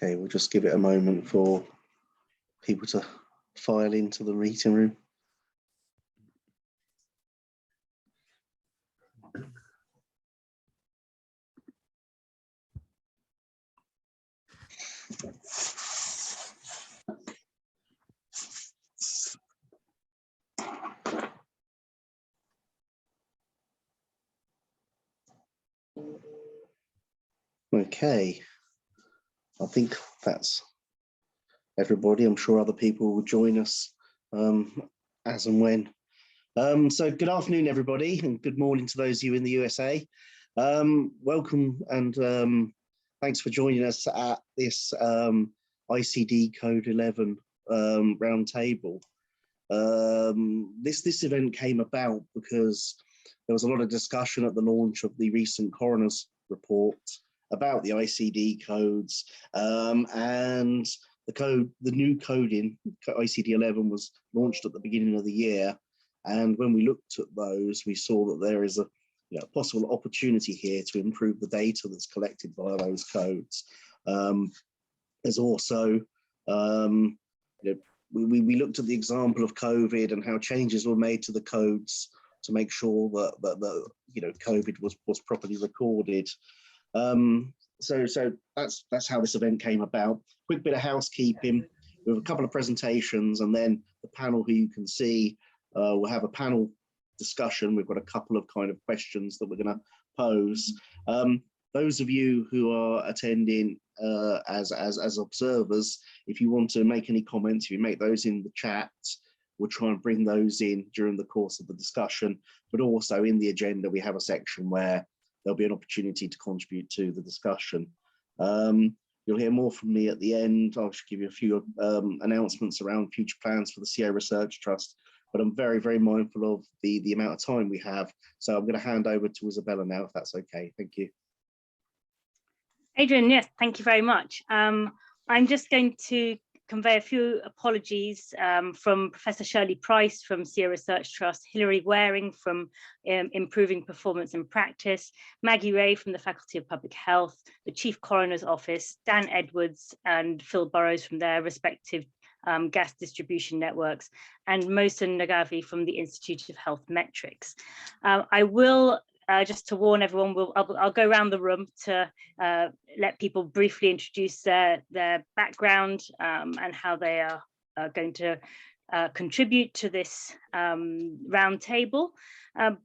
Okay, we'll just give it a moment for people to file into the meeting room. Okay, I think that's everybody. I'm sure other people will join us as and when. So good afternoon, everybody, and good morning to those of you in the USA. Welcome and thanks for joining us at this ICD Code 11 roundtable. This event came about because there was a lot of discussion at the launch of the recent coroner's report about the ICD codes, and the new coding, ICD11, was launched at the beginning of the year. And when we looked at those, we saw that there is a possible opportunity here to improve the data that's collected by those codes. There's also, we looked at the example of COVID and how changes were made to the codes to make sure that COVID was properly recorded. So that's how this event came about. Quick bit of housekeeping. We have a couple of presentations, and then the panel who you can see we'll have a panel discussion. We've got a couple of kind of questions that we're going to pose. Those of you who are attending as observers, if you want to make any comments, if you make those in the chat, we'll try and bring those in during the course of the discussion. But also in the agenda, we have a section where there'll be an opportunity to contribute to the discussion. You'll hear more from me at the end. I'll just give you a few announcements around future plans for the CO Research Trust, but I'm very, very mindful of the amount of time we have. So I'm going to hand over to Isabella now, if that's okay. Thank you. Adrian, yes, thank you very much. I'm just going to convey a few apologies from Professor Shirley Price from CO Research Trust, Hilary Waring from Improving Performance and Practice, Maggie Ray from the Faculty of Public Health, the Chief Coroner's Office, Dan Edwards and Phil Burrows from their respective gas distribution networks, and Mohsen Nagavi from the Institute of Health Metrics. I will just to warn everyone, I'll go around the room to let people briefly introduce their background and how they are going to contribute to this roundtable.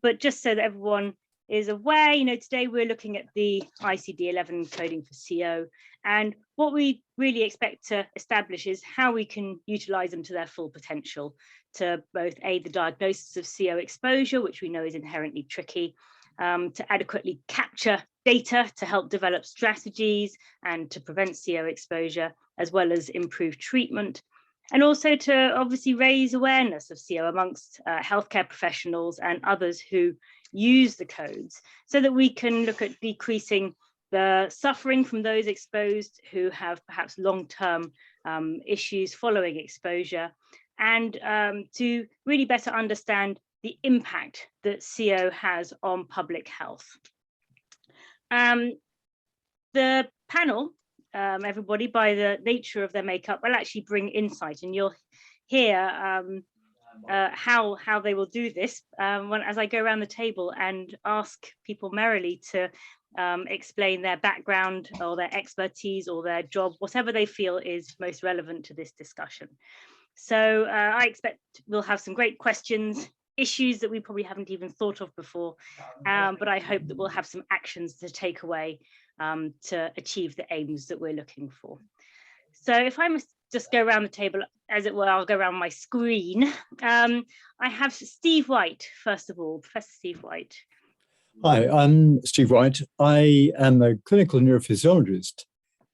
But just so that everyone is aware, today we're looking at the ICD11 coding for CO, and what we really expect to establish is how we can utilize them to their full potential to both aid the diagnosis of CO exposure, which we know is inherently tricky, to adequately capture data to help develop strategies and to prevent CO exposure, as well as improve treatment, and also to obviously raise awareness of CO amongst healthcare professionals and others who use the codes, so that we can look at decreasing the suffering from those exposed who have perhaps long-term issues following exposure, and to really better understand the impact that CO has on public health. The panel, everybody, by the nature of their makeup, will actually bring insight, and you'll hear how they will do this as I go around the table and ask people merrily to explain their background or their expertise or their job, whatever they feel is most relevant to this discussion. So I expect we'll have some great questions, issues that we probably haven't even thought of before, but I hope that we'll have some actions to take away to achieve the aims that we're looking for. So if I must just go around the table, as it were, I'll go around my screen. I have Steve White, first of all, Professor Steve White. Hi, I'm Steve White. I am a clinical neurophysiologist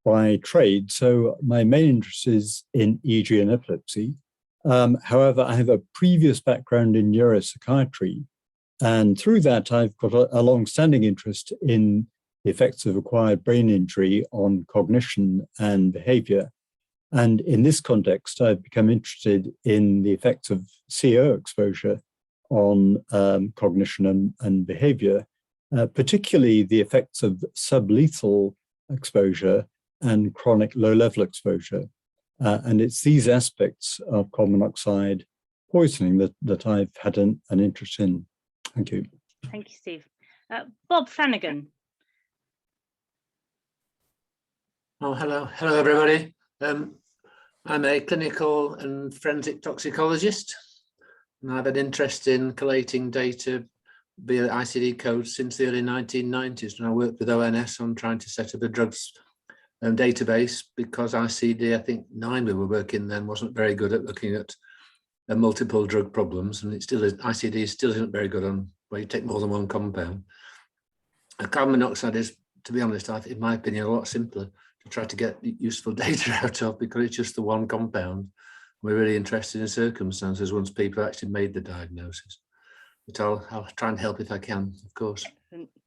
by trade, so my main interest is in EEG and epilepsy. However, I have a previous background in neuropsychiatry, and through that I've got a long-standing interest in the effects of acquired brain injury on cognition and behavior. And in this context, I've become interested in the effects of CO exposure on cognition and behavior, particularly the effects of sublethal exposure and chronic low-level exposure. And it's these aspects of carbon monoxide poisoning that I've had an interest in. Thank you. Thank you, Steve. Bob Flanagan. Oh, hello everybody. I'm a clinical and forensic toxicologist, and I've had interest in collating data via ICD codes since the early 1990s, when I worked with ONS on trying to set up a drugs database, because ICD, I think 9 we were working then, wasn't very good at looking at multiple drug problems, and it still is. ICD still isn't very good on where you take more than one compound. Carbon monoxide is, to be honest, in my opinion, a lot simpler to try to get useful data out of, because it's just the one compound. We're really interested in circumstances once people actually made the diagnosis. But I'll try and help if I can, of course.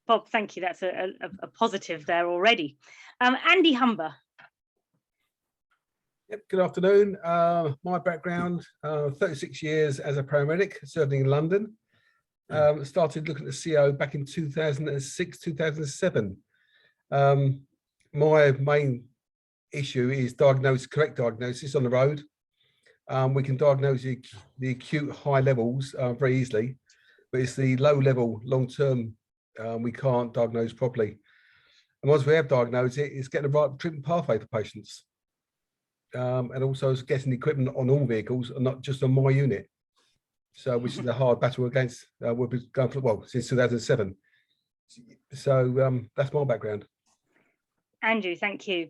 Bob, thank you. That's a positive there already. Andy Humber. Yep, good afternoon. My background, 36 years as a paramedic, serving in London. Started looking at the CO back in 2006, 2007. My main issue is correct diagnosis on the road. We can diagnose the acute high levels very easily, but it's the low level, long term, we can't diagnose properly. And once we have diagnosed it, it's getting the right treatment pathway for patients. And also it's getting equipment on all vehicles and not just on my unit. So, which is a hard battle against, we've been going for, well, since 2007. So that's my background. Andrew, thank you.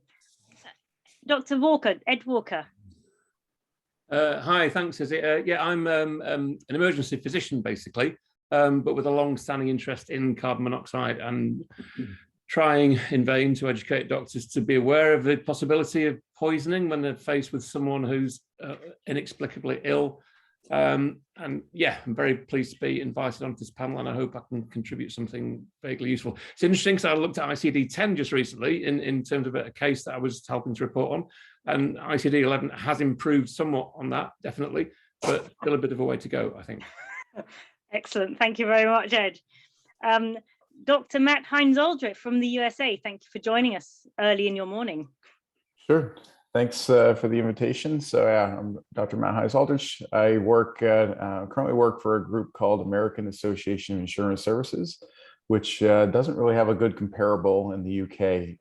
Dr. Walker, Ed Walker. Hi, thanks, Izzy. Yeah, I'm an emergency physician, basically, but with a long-standing interest in carbon monoxide and trying in vain to educate doctors to be aware of the possibility of poisoning when they're faced with someone who's inexplicably ill. And yeah, I'm very pleased to be invited onto this panel, and I hope I can contribute something vaguely useful. It's interesting because I looked at ICD-10 just recently in terms of a case that I was helping to report on, and ICD-11 has improved somewhat on that, definitely, but still a bit of a way to go, I think. Excellent. Thank you very much, Ed. Dr. Matt Hines-Aldrich from the USA, thank you for joining us early in your morning. Sure. Thanks for the invitation. So yeah, I'm Dr. Matt Hines-Aldrich. I currently work for a group called American Association of Insurance Services, which doesn't really have a good comparable in the UK.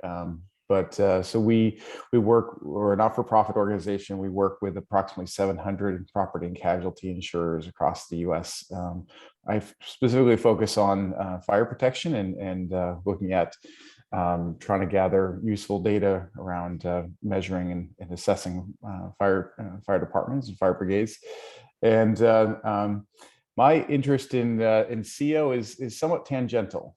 So we work, we're a not-for-profit organization. We work with approximately 700 property and casualty insurers across the US. I specifically focus on fire protection and looking at trying to gather useful data around measuring and assessing fire departments and fire brigades. And my interest in CO is somewhat tangential.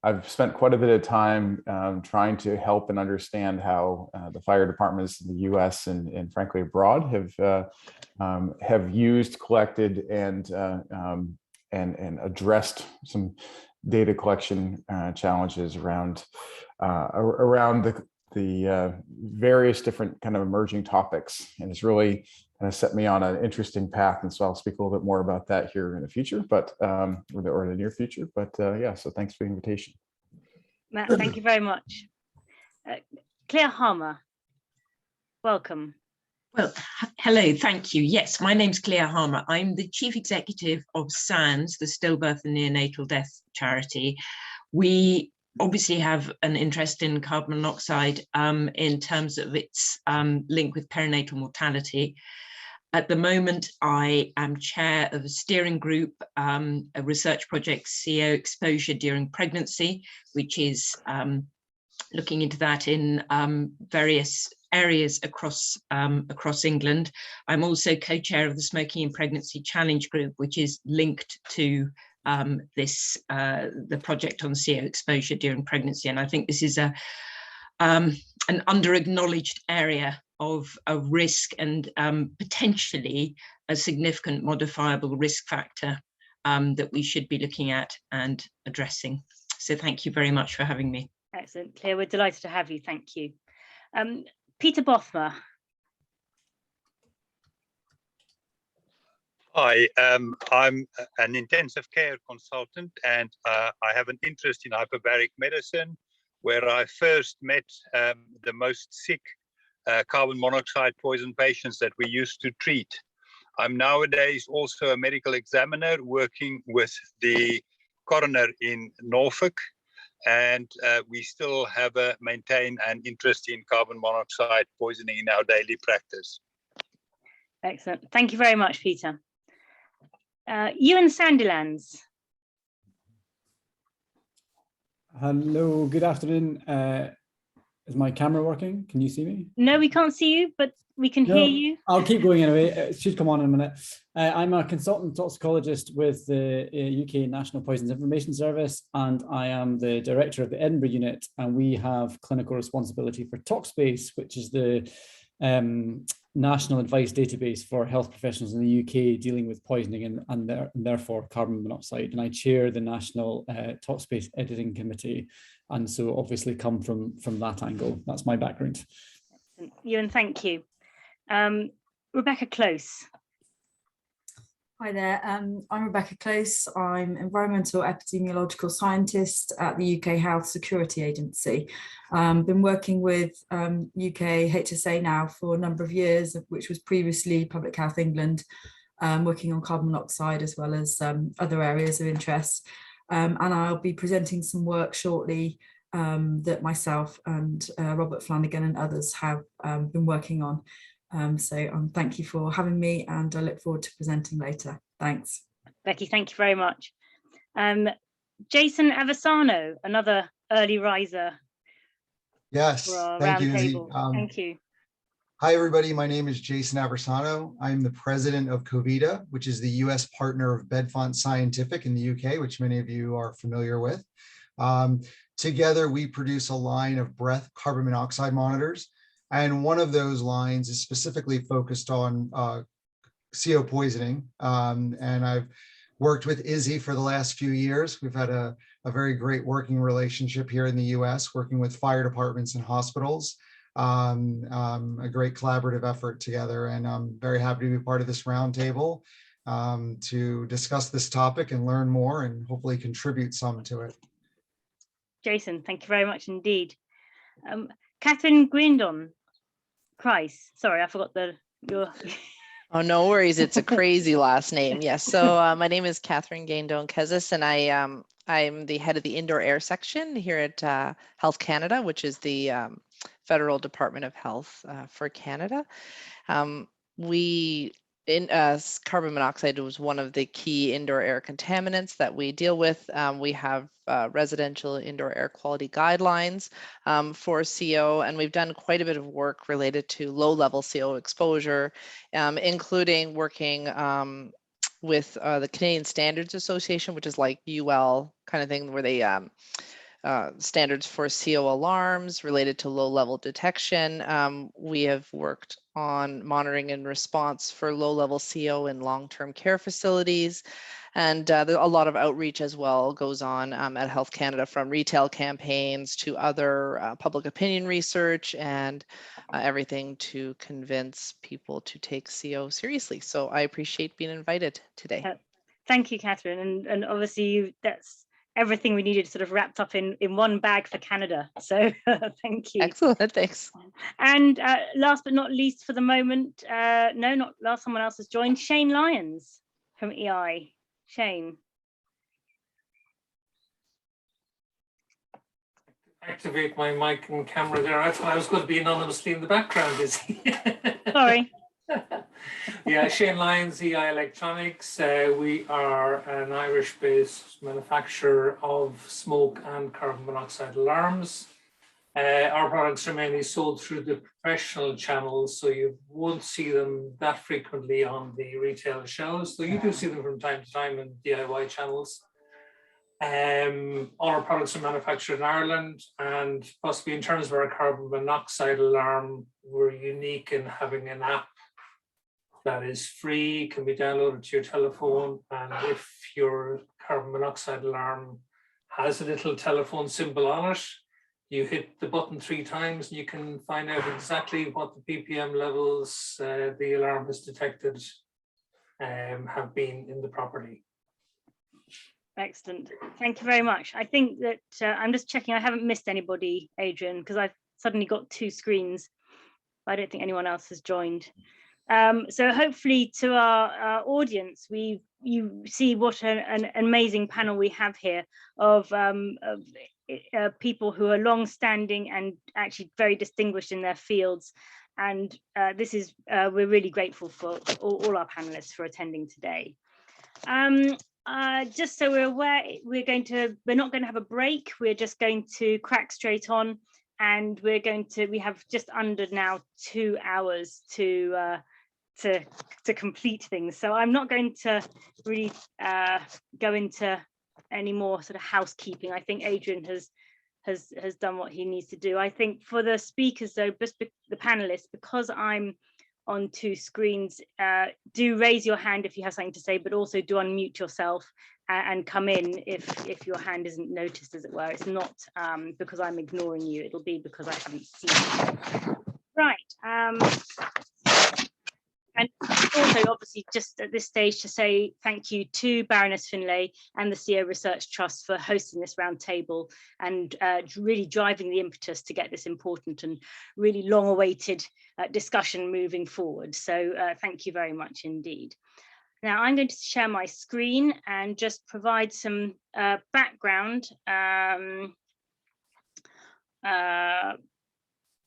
I've spent quite a bit of time trying to help and understand how the fire departments in the U.S. and frankly abroad have used, collected, and addressed some data collection challenges around the various different kind of emerging topics, and it's really kind of set me on an interesting path. And so I'll speak a little bit more about that here in the future, but or the near future. But yeah, so thanks for the invitation. Matt, thank you very much. Claire Harmer, welcome. Well, hello, thank you. Yes, my name's Claire Harmer. I'm the Chief Executive of SANS, the Stillbirth and Neonatal Death Charity. We obviously have an interest in carbon monoxide in terms of its link with perinatal mortality. At the moment, I am chair of a steering group, a research project, CO exposure during pregnancy, which is looking into that in various areas across England. I'm also co-chair of the Smoking in Pregnancy Challenge Group, which is linked to the project on CO exposure during pregnancy. And I think this is an under-acknowledged area of risk and potentially a significant modifiable risk factor that we should be looking at and addressing. So thank you very much for having me. Excellent, Claire, we're delighted to have you, thank you. Peter Bothmer. Hi, I'm an intensive care consultant, and I have an interest in hyperbaric medicine, where I first met the most sick carbon monoxide poison patients that we used to treat. I'm nowadays also a medical examiner working with the coroner in Norfolk, and we still have maintain an interest in carbon monoxide poisoning in our daily practice. Excellent. Thank you very much, Peter. Ewan Sandilands. Hello, good afternoon. Is my camera working? Can you see me? No, we can't see you, but we can hear you. I'll keep going anyway. It should come on in a minute. I'm a consultant toxicologist with the UK National Poisons Information Service, and I am the director of the Edinburgh unit, and we have clinical responsibility for ToxBase, which is the national advice database for health professionals in the UK dealing with poisoning and therefore carbon monoxide. And I chair the National ToxBase Editing Committee, and so obviously come from that angle. That's my background. Ewan, thank you. Rebecca Close. Hi there, I'm Rebecca Close. I'm environmental epidemiological scientist at the UK Health Security Agency. Been working with UK HSA now for a number of years, which was previously Public Health England, working on carbon monoxide as well as other areas of interest. And I'll be presenting some work shortly that myself and Robert Flanagan and others have been working on. So thank you for having me, and I look forward to presenting later. Thanks. Becky, thank you very much. Jason Aversano, another early riser. Yes, thank you, Izzy. Thank you. Hi, everybody. My name is Jason Aversano. I'm the president of Covida, which is the US partner of Bedfont Scientific in the UK, which many of you are familiar with. Together, we produce a line of breath carbon monoxide monitors. And one of those lines is specifically focused on CO poisoning. And I've worked with Izzy for the last few years. We've had a very great working relationship here in the US, working with fire departments and hospitals. A great collaborative effort together. And I'm very happy to be part of this roundtable to discuss this topic and learn more and hopefully contribute some to it. Jason, thank you very much indeed. Catherine Grindon. Christ, sorry, I forgot your. Oh, no worries. It's a crazy last name. Yes. So my name is Catherine Gaindon-Kezis, and I'm the head of the indoor air section here at Health Canada, which is the Federal Department of Health for Canada. Carbon monoxide was one of the key indoor air contaminants that we deal with. We have residential indoor air quality guidelines for CO, and we've done quite a bit of work related to low-level CO exposure, including working with the Canadian Standards Association, which is like UL kind of thing, where they standards for CO alarms related to low-level detection. We have worked on monitoring and response for low-level CO in long-term care facilities. And a lot of outreach as well goes on at Health Canada, from retail campaigns to other public opinion research and everything to convince people to take CO seriously. So I appreciate being invited today. Thank you, Catherine. And obviously that's everything we needed sort of wrapped up in one bag for Canada. So thank you. Excellent, thanks. And last but not least for the moment, no, not last, someone else has joined, Shane Lyons from EI. Shane. Activate my mic and camera there. I thought I was going to be anonymously in the background, Izzy. Sorry. Yeah, Shane Lyons, EI Electronics. We are an Irish-based manufacturer of smoke and carbon monoxide alarms. Our products are mainly sold through the professional channels, so you won't see them that frequently on the retail shelves, though you do see them from time to time in DIY channels. All our products are manufactured in Ireland, and possibly in terms of our carbon monoxide alarm, we're unique in having an app that is free, can be downloaded to your telephone, and if your carbon monoxide alarm has a little telephone symbol on it, you hit the button 3 times and you can find out exactly what the ppm levels the alarm has detected have been in the property. Excellent. Thank you very much. I think that I'm just checking I haven't missed anybody, Adrian, because I've suddenly got two screens. I don't think anyone else has joined. So hopefully to our audience, you see what an amazing panel we have here of people who are long-standing and actually very distinguished in their fields. And this is, we're really grateful for all our panelists for attending today. Just so we're aware, we're not going to have a break. We're just going to crack straight on, and we have just under now 2 hours to complete things. So I'm not going to really go into any more sort of housekeeping. I think Adrian has done what he needs to do. I think for the speakers though, just the panelists, because I'm on two screens, do raise your hand if you have something to say, but also do unmute yourself and come in if your hand isn't noticed, as it were. It's not because I'm ignoring you, it'll be because I haven't seen you. Right. And also, obviously, just at this stage to say thank you to Baroness Finlay and the CO Research Trust for hosting this roundtable and really driving the impetus to get this important and really long-awaited discussion moving forward. So thank you very much indeed. Now I'm going to share my screen and just provide some background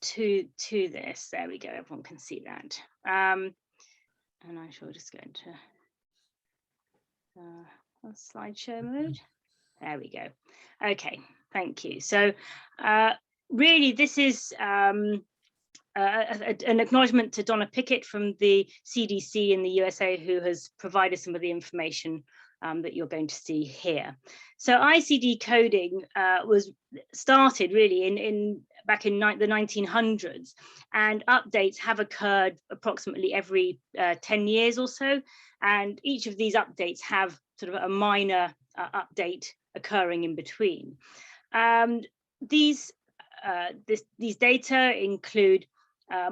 to this. There we go, everyone can see that. And I shall just go into slideshow mode. There we go. Okay, thank you. So really this is an acknowledgement to Donna Pickett from the CDC in the USA, who has provided some of the information that you're going to see here. So ICD coding was started really back in the 1900s, and updates have occurred approximately every 10 years or so, and each of these updates have sort of a minor update occurring in between. These data include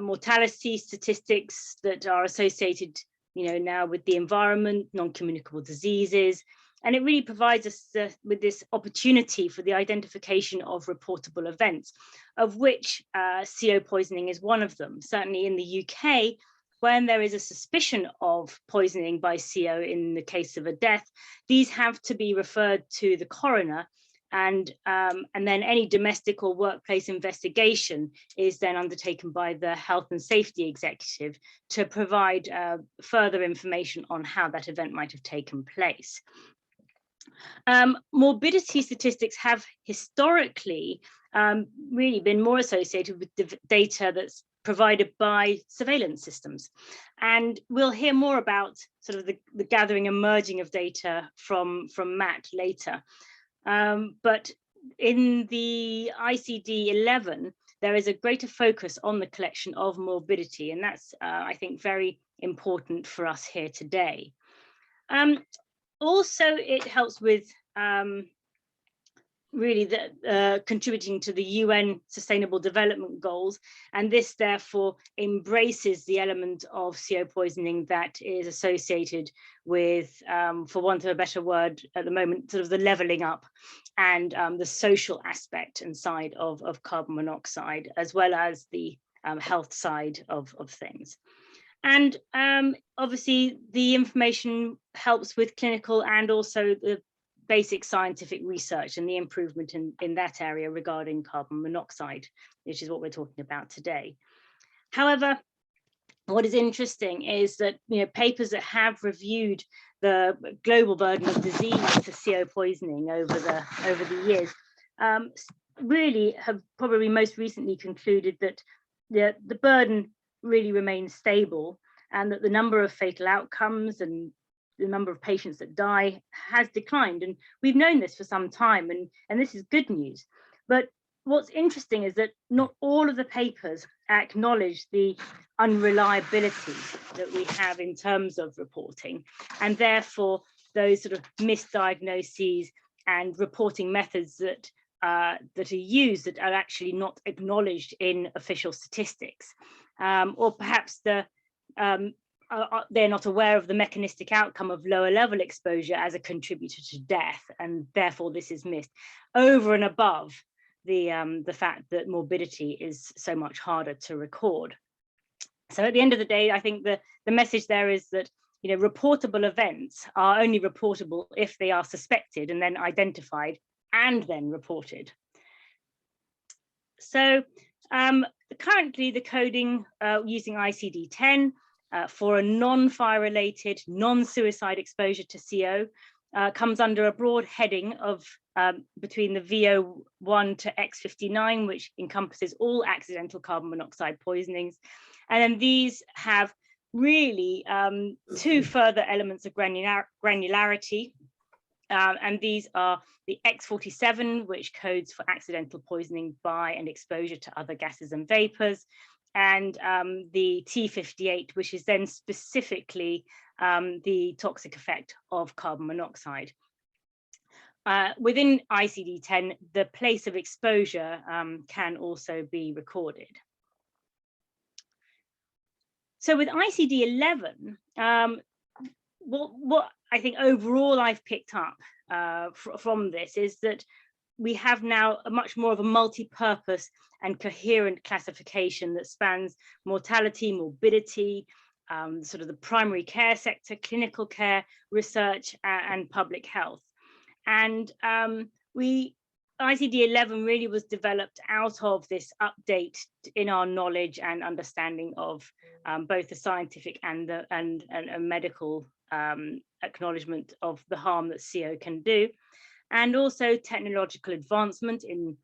mortality statistics that are associated, now with the environment, non-communicable diseases, and it really provides us with this opportunity for the identification of reportable events, of which CO poisoning is one of them. Certainly in the UK, when there is a suspicion of poisoning by CO in the case of a death, these have to be referred to the coroner, and then any domestic or workplace investigation is then undertaken by the health and safety executive to provide further information on how that event might have taken place. Morbidity statistics have historically really been more associated with data that's provided by surveillance systems. And we'll hear more about sort of the gathering and merging of data from Matt later. But in the ICD11, there is a greater focus on the collection of morbidity, and that's, I think, very important for us here today. Also, it helps with really contributing to the UN Sustainable Development Goals, and this therefore embraces the element of CO poisoning that is associated with, for want of a better word at the moment, sort of the levelling up and the social aspect and side of carbon monoxide, as well as the health side of things. And obviously the information helps with clinical and also the basic scientific research and the improvement in that area regarding carbon monoxide, which is what we're talking about today. However, what is interesting is that papers that have reviewed the global burden of disease for CO poisoning over the years really have probably most recently concluded that the burden really remains stable, and that the number of fatal outcomes and the number of patients that die has declined. And we've known this for some time, and this is good news. But what's interesting is that not all of the papers acknowledge the unreliability that we have in terms of reporting, and therefore those sort of misdiagnoses and reporting methods that are used that are actually not acknowledged in official statistics, or perhaps the they're not aware of the mechanistic outcome of lower level exposure as a contributor to death, and therefore this is missed over and above the fact that morbidity is so much harder to record. So at the end of the day, I think the message there is that, you know, reportable events are only reportable if they are suspected and then identified and then reported. So currently the coding using ICD-10 for a non-fire related, non-suicide exposure to CO comes under a broad heading of between the VO1 to X59, which encompasses all accidental carbon monoxide poisonings. And then these have really two further elements of granularity. And these are the X47, which codes for accidental poisoning by and exposure to other gases and vapors, and the T58, which is then specifically the toxic effect of carbon monoxide. Within ICD-10, the place of exposure can also be recorded. So with ICD-11, what I think overall I've picked up from this is that we have now a much more of a multi-purpose and coherent classification that spans mortality, morbidity, sort of the primary care sector, clinical care, research, and public health. And ICD-11 really was developed out of this update in our knowledge and understanding of both the scientific and a medical acknowledgement of the harm that CO can do, and also technological advancement in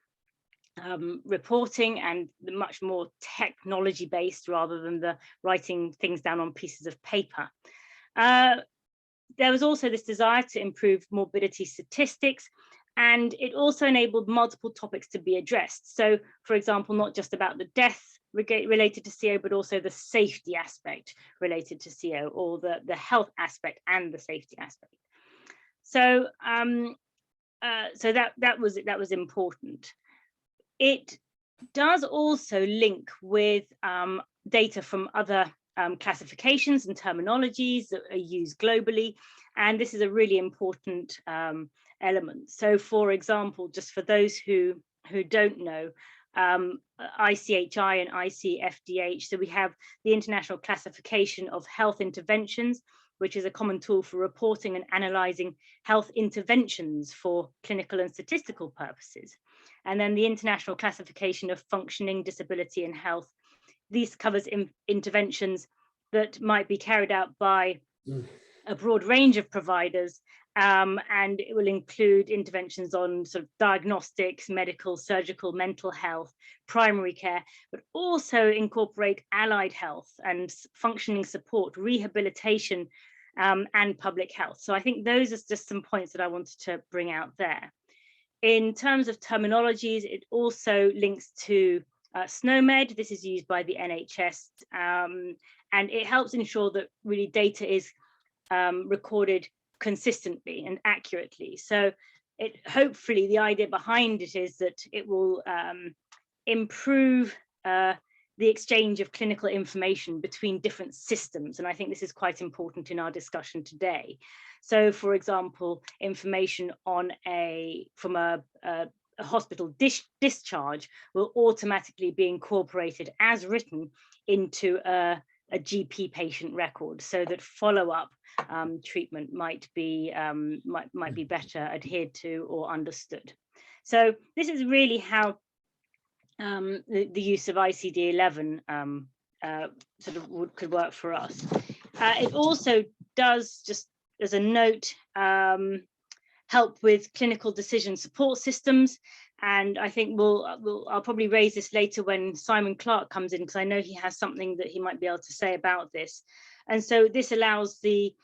reporting and much more technology based rather than the writing things down on pieces of paper. There was also this desire to improve morbidity statistics, and it also enabled multiple topics to be addressed. So, for example, not just about the death related to CO, but also the safety aspect related to CO, or the health aspect and the safety aspect. So, so that was important. It does also link with data from other classifications and terminologies that are used globally, and this is a really important element. So, for example, just for those who don't know, ICHI and ICFDH, so we have the International Classification of Health Interventions, which is a common tool for reporting and analysing health interventions for clinical and statistical purposes. And then the International Classification of Functioning, Disability and Health. This covers interventions that might be carried out by a broad range of providers, and it will include interventions on sort of diagnostics, medical, surgical, mental health, primary care, but also incorporate allied health and functioning support, rehabilitation, and public health. So I think those are just some points that I wanted to bring out there. In terms of terminologies, it also links to SNOMED. This is used by the NHS, and it helps ensure that really data is recorded consistently and accurately. So hopefully the idea behind it is that it will improve the exchange of clinical information between different systems. And I think this is quite important in our discussion today. So, for example, information on from a hospital discharge will automatically be incorporated as written into a GP patient record, so that follow-up treatment might be better adhered to or understood. So this is really how the use of ICD-11 sort of could work for us. It also does, just as a note, help with clinical decision support systems. And I think I'll probably raise this later when Simon Clark comes in, because I know he has something that he might be able to say about this. And so this allows the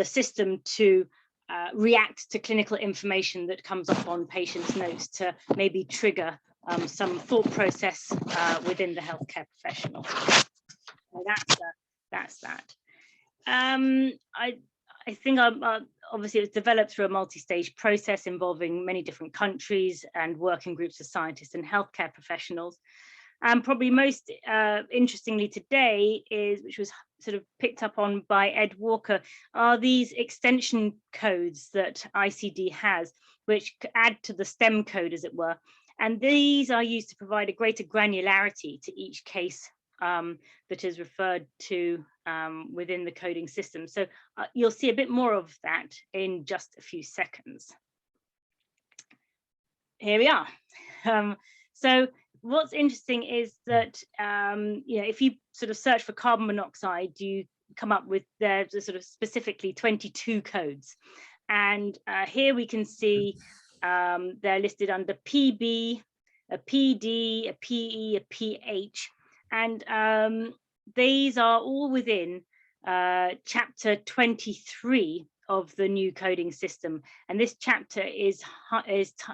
system to react to clinical information that comes up on patients' notes to maybe trigger some thought process within the healthcare professional. So that's that. I think obviously it's developed through a multi-stage process involving many different countries and working groups of scientists and healthcare professionals. And probably most interestingly today is, which was sort of picked up on by Ed Walker, are these extension codes that ICD has, which add to the STEM code, as it were. And these are used to provide a greater granularity to each case that is referred to within the coding system. So you'll see a bit more of that in just a few seconds. Here we are. So what's interesting is that you know, if you sort of search for carbon monoxide, you come up with there's sort of specifically 22 codes. And here we can see they're listed under PB, a PD, a PE, a PH. And these are all within chapter 23 of the new coding system. And this chapter is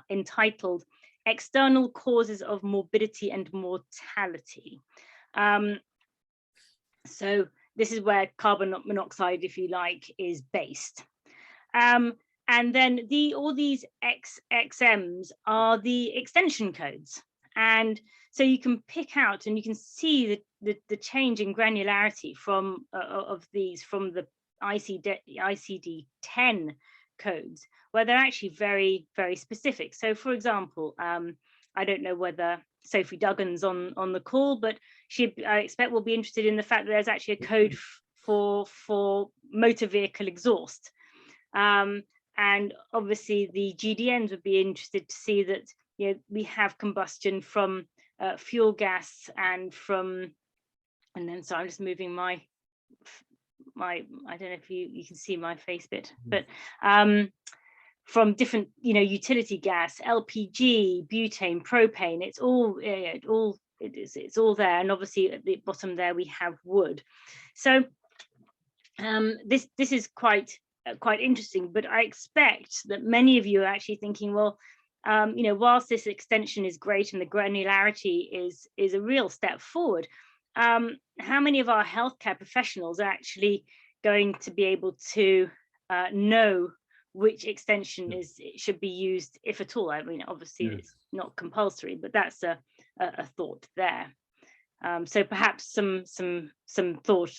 entitled External Causes of Morbidity and Mortality. So this is where carbon monoxide, if you like, is based. And then all these XMs are the extension codes. And so you can pick out and you can see the change in granularity from of these from the ICD-10 codes, where they're actually very, very specific. So for example, I don't know whether Sophie Duggan's on the call, but I expect will be interested in the fact that there's actually a code for motor vehicle exhaust. And obviously the GDNs would be interested to see that, you know, we have combustion from fuel gas and then so I'm just moving my I don't know if you can see my face bit, but from different, you know, utility gas, LPG, butane, propane, it's all it's all there. And obviously at the bottom there we have wood. So this is quite interesting, but I expect that many of you are actually thinking, well, you know, whilst this extension is great and the granularity is a real step forward, how many of our healthcare professionals are actually going to be able to know which extension should be used, if at all? I mean, obviously it's not compulsory, but that's a thought there. So perhaps some thought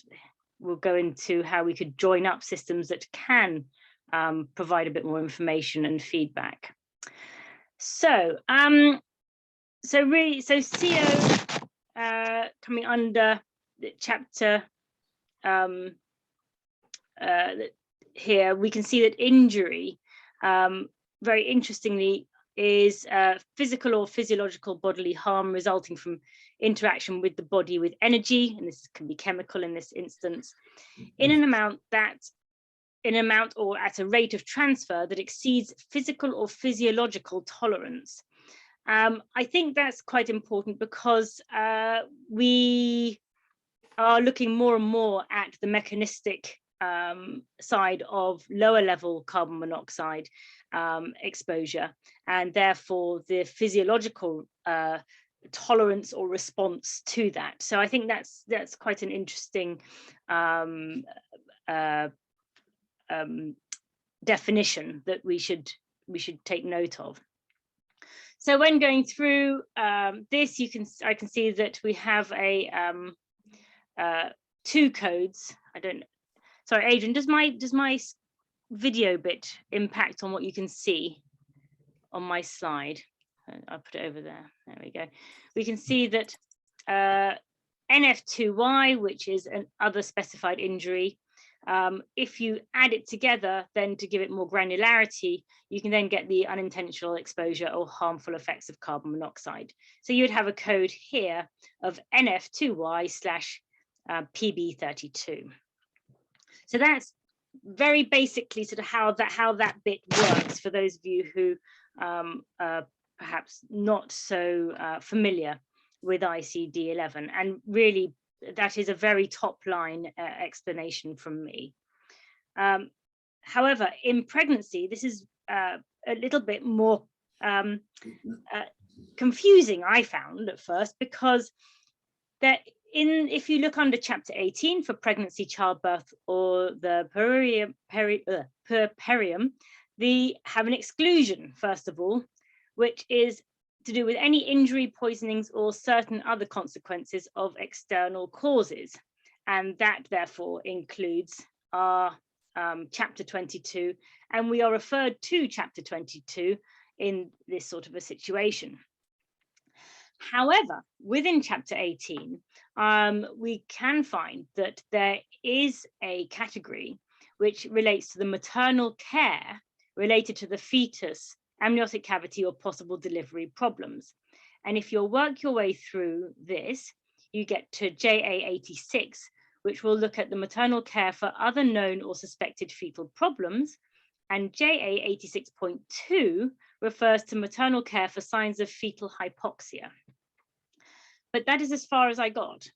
will go into how we could join up systems that can provide a bit more information and feedback. So so CO coming under the chapter here, we can see that injury, very interestingly, is physical or physiological bodily harm resulting from interaction with the body with energy, and this can be chemical in this instance, in an amount or at a rate of transfer that exceeds physical or physiological tolerance. I think that's quite important because we are looking more and more at the mechanistic side of lower level carbon monoxide exposure, and therefore the physiological tolerance or response to that. So I think that's quite an interesting definition that we should take note of. So when going through this, I can see that we have two codes. Sorry, Adrian, does my video bit impact on what you can see on my slide? I'll put it over there. There we go. We can see that NF2Y, which is an other specified injury, if you add it together, then to give it more granularity, you can then get the unintentional exposure or harmful effects of carbon monoxide. So you would have a code here of NF2Y/PB32. So that's very basically sort of how that bit works for those of you who are perhaps not so familiar with ICD11, and really that is a very top line explanation from me. However, in pregnancy, this is a little bit more confusing, I found at first, because if you look under chapter 18 for pregnancy, childbirth, or the puerperium, they have an exclusion, first of all, which is to do with any injury, poisonings, or certain other consequences of external causes. And that therefore includes our chapter 22, and we are referred to chapter 22 in this sort of a situation. However, within chapter 18, we can find that there is a category which relates to the maternal care related to the fetus, amniotic cavity, or possible delivery problems. And if you work your way through this, you get to JA86, which will look at the maternal care for other known or suspected fetal problems. And JA86.2 refers to maternal care for signs of fetal hypoxia. But that is as far as I got.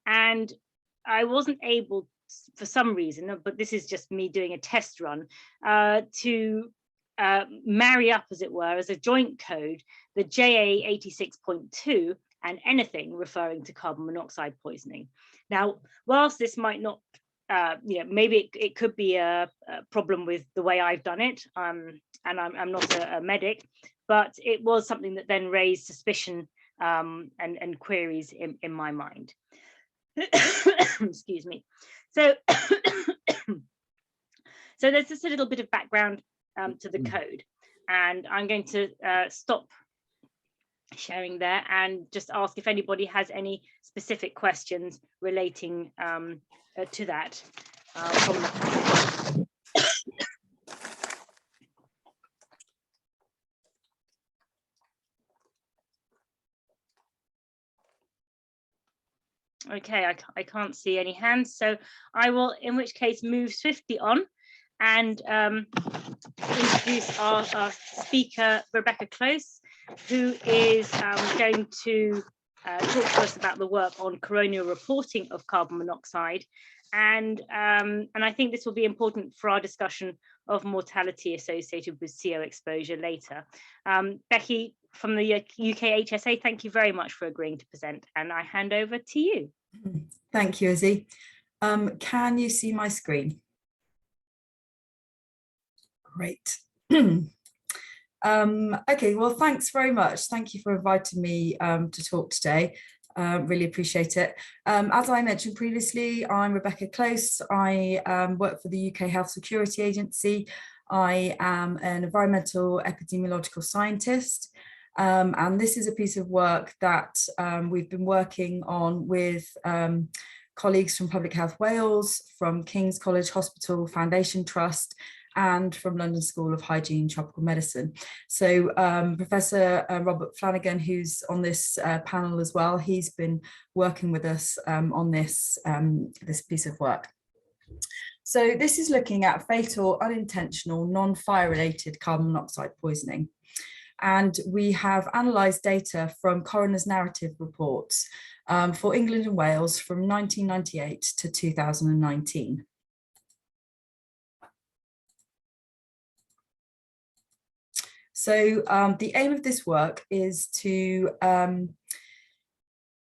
And I wasn't able, for some reason, but this is just me doing a test run, to marry up, as it were, as a joint code, the JA86.2 and anything referring to carbon monoxide poisoning. Now, whilst this might not, maybe it could be a problem with the way I've done it, and I'm not a medic, but it was something that then raised suspicion and queries in my mind. Excuse me. So, so there's just a little bit of background to the code, and I'm going to stop sharing there and just ask if anybody has any specific questions relating to that. Okay, I can't see any hands, so I will, in which case, move swiftly on and introduce our speaker, Rebecca Close, who is going to talk to us about the work on coronial reporting of carbon monoxide. And I think this will be important for our discussion of mortality associated with CO exposure later. Becky from the UK HSA, thank you very much for agreeing to present, and I hand over to you. Thank you, Izzy. Can you see my screen? Great. Okay, well, thanks very much. Thank you for inviting me to talk today. Really appreciate it. As I mentioned previously, I'm Rebecca Close. I work for the UK Health Security Agency. I am an environmental epidemiological scientist. And this is a piece of work that we've been working on with colleagues from Public Health Wales, from King's College Hospital Foundation Trust, and from London School of Hygiene and Tropical Medicine. So Professor Robert Flanagan, who's on this panel as well, he's been working with us on this, this piece of work. So this is looking at fatal, unintentional, non-fire related carbon monoxide poisoning. And we have analysed data from coroner's narrative reports for England and Wales from 1998 to 2019. So the aim of this work is to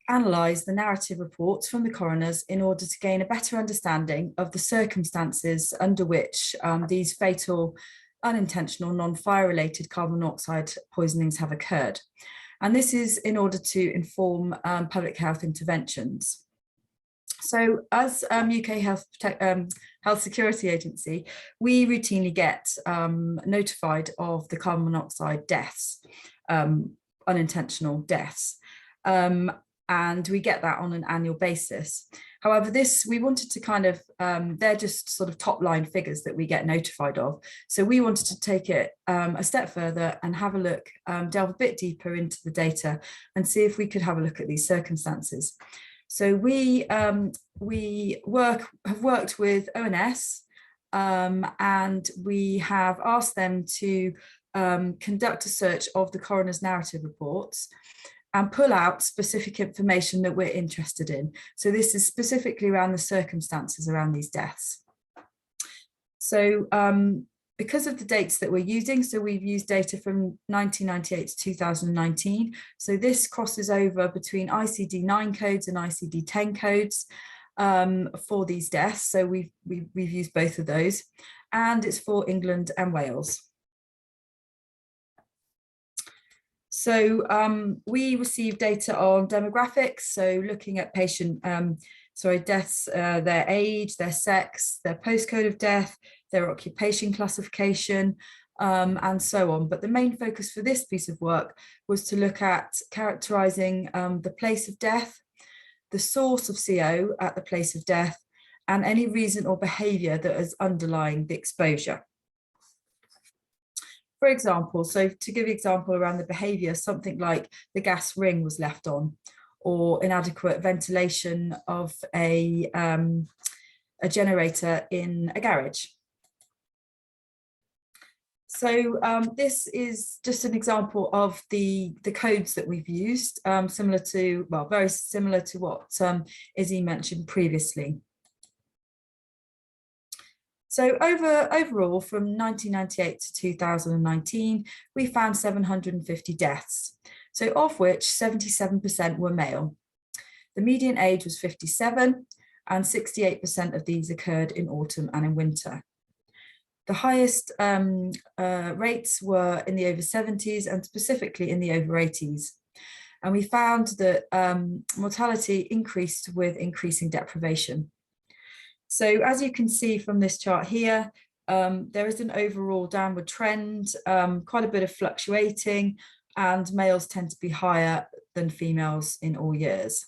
analyse the narrative reports from the coroners in order to gain a better understanding of the circumstances under which these fatal, unintentional, non-fire related carbon monoxide poisonings have occurred. And this is in order to inform public health interventions. So as UK Health Security Agency, we routinely get notified of the carbon monoxide deaths, unintentional deaths. And we get that on an annual basis. However, we wanted to kind of, they're just sort of top line figures that we get notified of. So we wanted to take it a step further and have a look, delve a bit deeper into the data and see if we could have a look at these circumstances. So we have worked with ONS and we have asked them to conduct a search of the coroner's narrative reports and pull out specific information that we're interested in. So this is specifically around the circumstances around these deaths. So because of the dates that we're using, so we've used data from 1998 to 2019. So this crosses over between ICD9 codes and ICD10 codes for these deaths. So we've used both of those, and it's for England and Wales. So we received data on demographics, so looking at patient deaths, their age, their sex, their postcode of death, their occupation classification, and so on. But the main focus for this piece of work was to look at characterizing the place of death, the source of CO at the place of death, and any reason or behavior that is underlying the exposure. For example, so to give an example around the behavior, something like the gas ring was left on, or inadequate ventilation of a generator in a garage. So this is just an example of the codes that we've used, similar to, well, very similar to what Izzy mentioned previously. So overall, from 1998 to 2019, we found 750 deaths. So of which 77% were male. The median age was 57, and 68% of these occurred in autumn and in winter. The highest rates were in the over 70s and specifically in the over 80s. And we found that mortality increased with increasing deprivation. So as you can see from this chart here, there is an overall downward trend, quite a bit of fluctuating, and males tend to be higher than females in all years.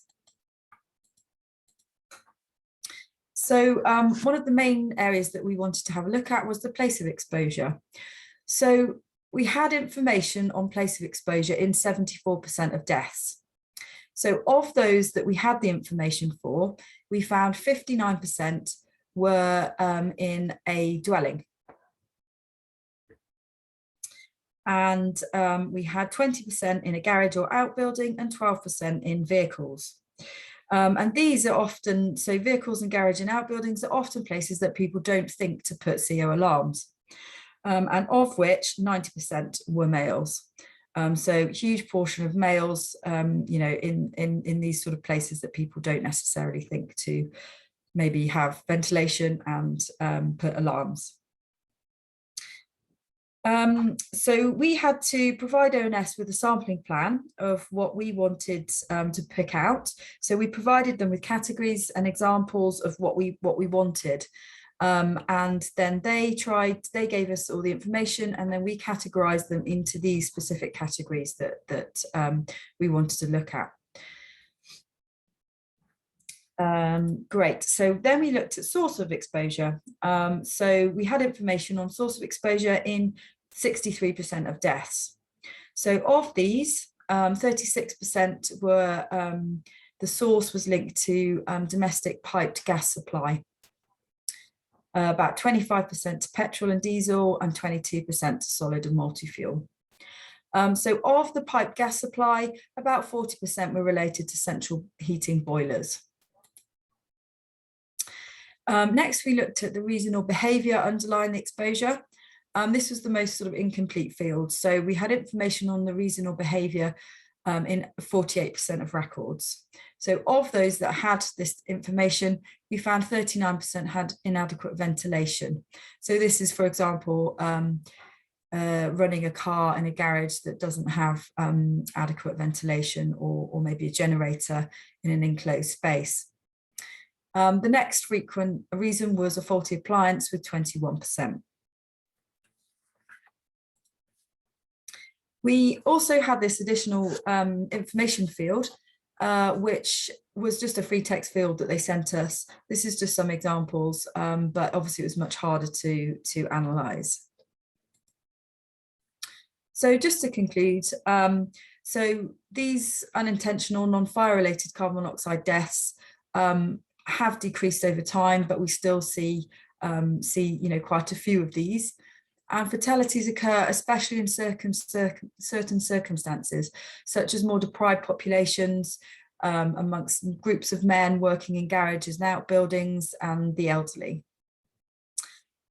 So one of the main areas that we wanted to have a look at was the place of exposure. So we had information on place of exposure in 74% of deaths. So of those that we had the information for, we found 59% were in a dwelling. And we had 20% in a garage or outbuilding and 12% in vehicles. And these are often, so vehicles and garage and outbuildings are often places that people don't think to put CO alarms. And of which 90% were males. So huge portion of males, you know, in these sort of places that people don't necessarily think to maybe have ventilation and put alarms. So we had to provide ONS with a sampling plan of what we wanted to pick out. So we provided them with categories and examples of what we wanted. And then they gave us all the information, and then we categorized them into these specific categories that we wanted to look at. Great. So then we looked at source of exposure. So we had information on source of exposure in 63% of deaths. So of these, 36% were, the source was linked to domestic piped gas supply. About 25% to petrol and diesel, and 22% to solid and multi-fuel. So of the piped gas supply, about 40% were related to central heating boilers. Next, we looked at the reason or behaviour underlying the exposure. This was the most sort of incomplete field. So we had information on the reason or behaviour in 48% of records. So of those that had this information, we found 39% had inadequate ventilation. So this is, for example, running a car in a garage that doesn't have adequate ventilation, or maybe a generator in an enclosed space. The next frequent reason was a faulty appliance with 21%. We also had this additional information field, which was just a free text field that they sent us. This is just some examples, but obviously it was much harder to analyse. So just to conclude, so these unintentional non-fire related carbon monoxide deaths have decreased over time, but we still see quite a few of these. And fatalities occur especially in certain circumstances, such as more deprived populations, amongst groups of men working in garages and outbuildings, and the elderly.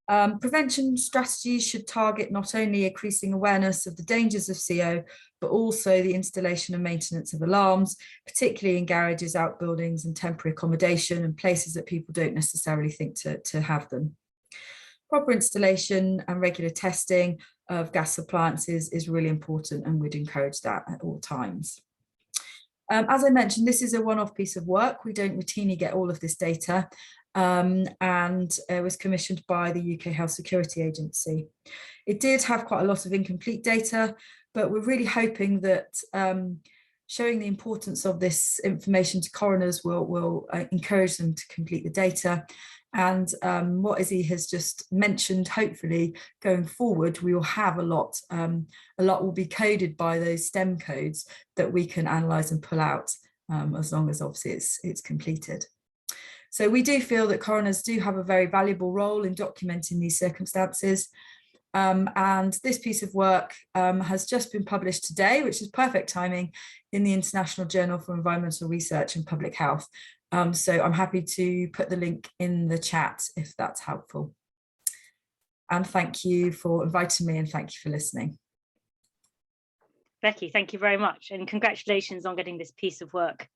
Prevention strategies should target not only increasing awareness of the dangers of CO, but also the installation and maintenance of alarms, particularly in garages, outbuildings and temporary accommodation, and places that people don't necessarily think to have them. Proper installation and regular testing of gas appliances is really important, and we'd encourage that at all times. As I mentioned, this is a one-off piece of work. We don't routinely get all of this data, and it was commissioned by the UK Health Security Agency. It did have quite a lot of incomplete data, but we're really hoping that showing the importance of this information to coroners will encourage them to complete the data. And what Izzy has just mentioned, hopefully going forward, we will have a lot will be coded by those STEM codes that we can analyse and pull out, as long as obviously it's completed. So we do feel that coroners do have a very valuable role in documenting these circumstances. And this piece of work has just been published today, which is perfect timing, in the International Journal for Environmental Research and Public Health. So I'm happy to put the link in the chat if that's helpful. And thank you for inviting me, and thank you for listening. Becky, thank you very much, and congratulations on getting this piece of work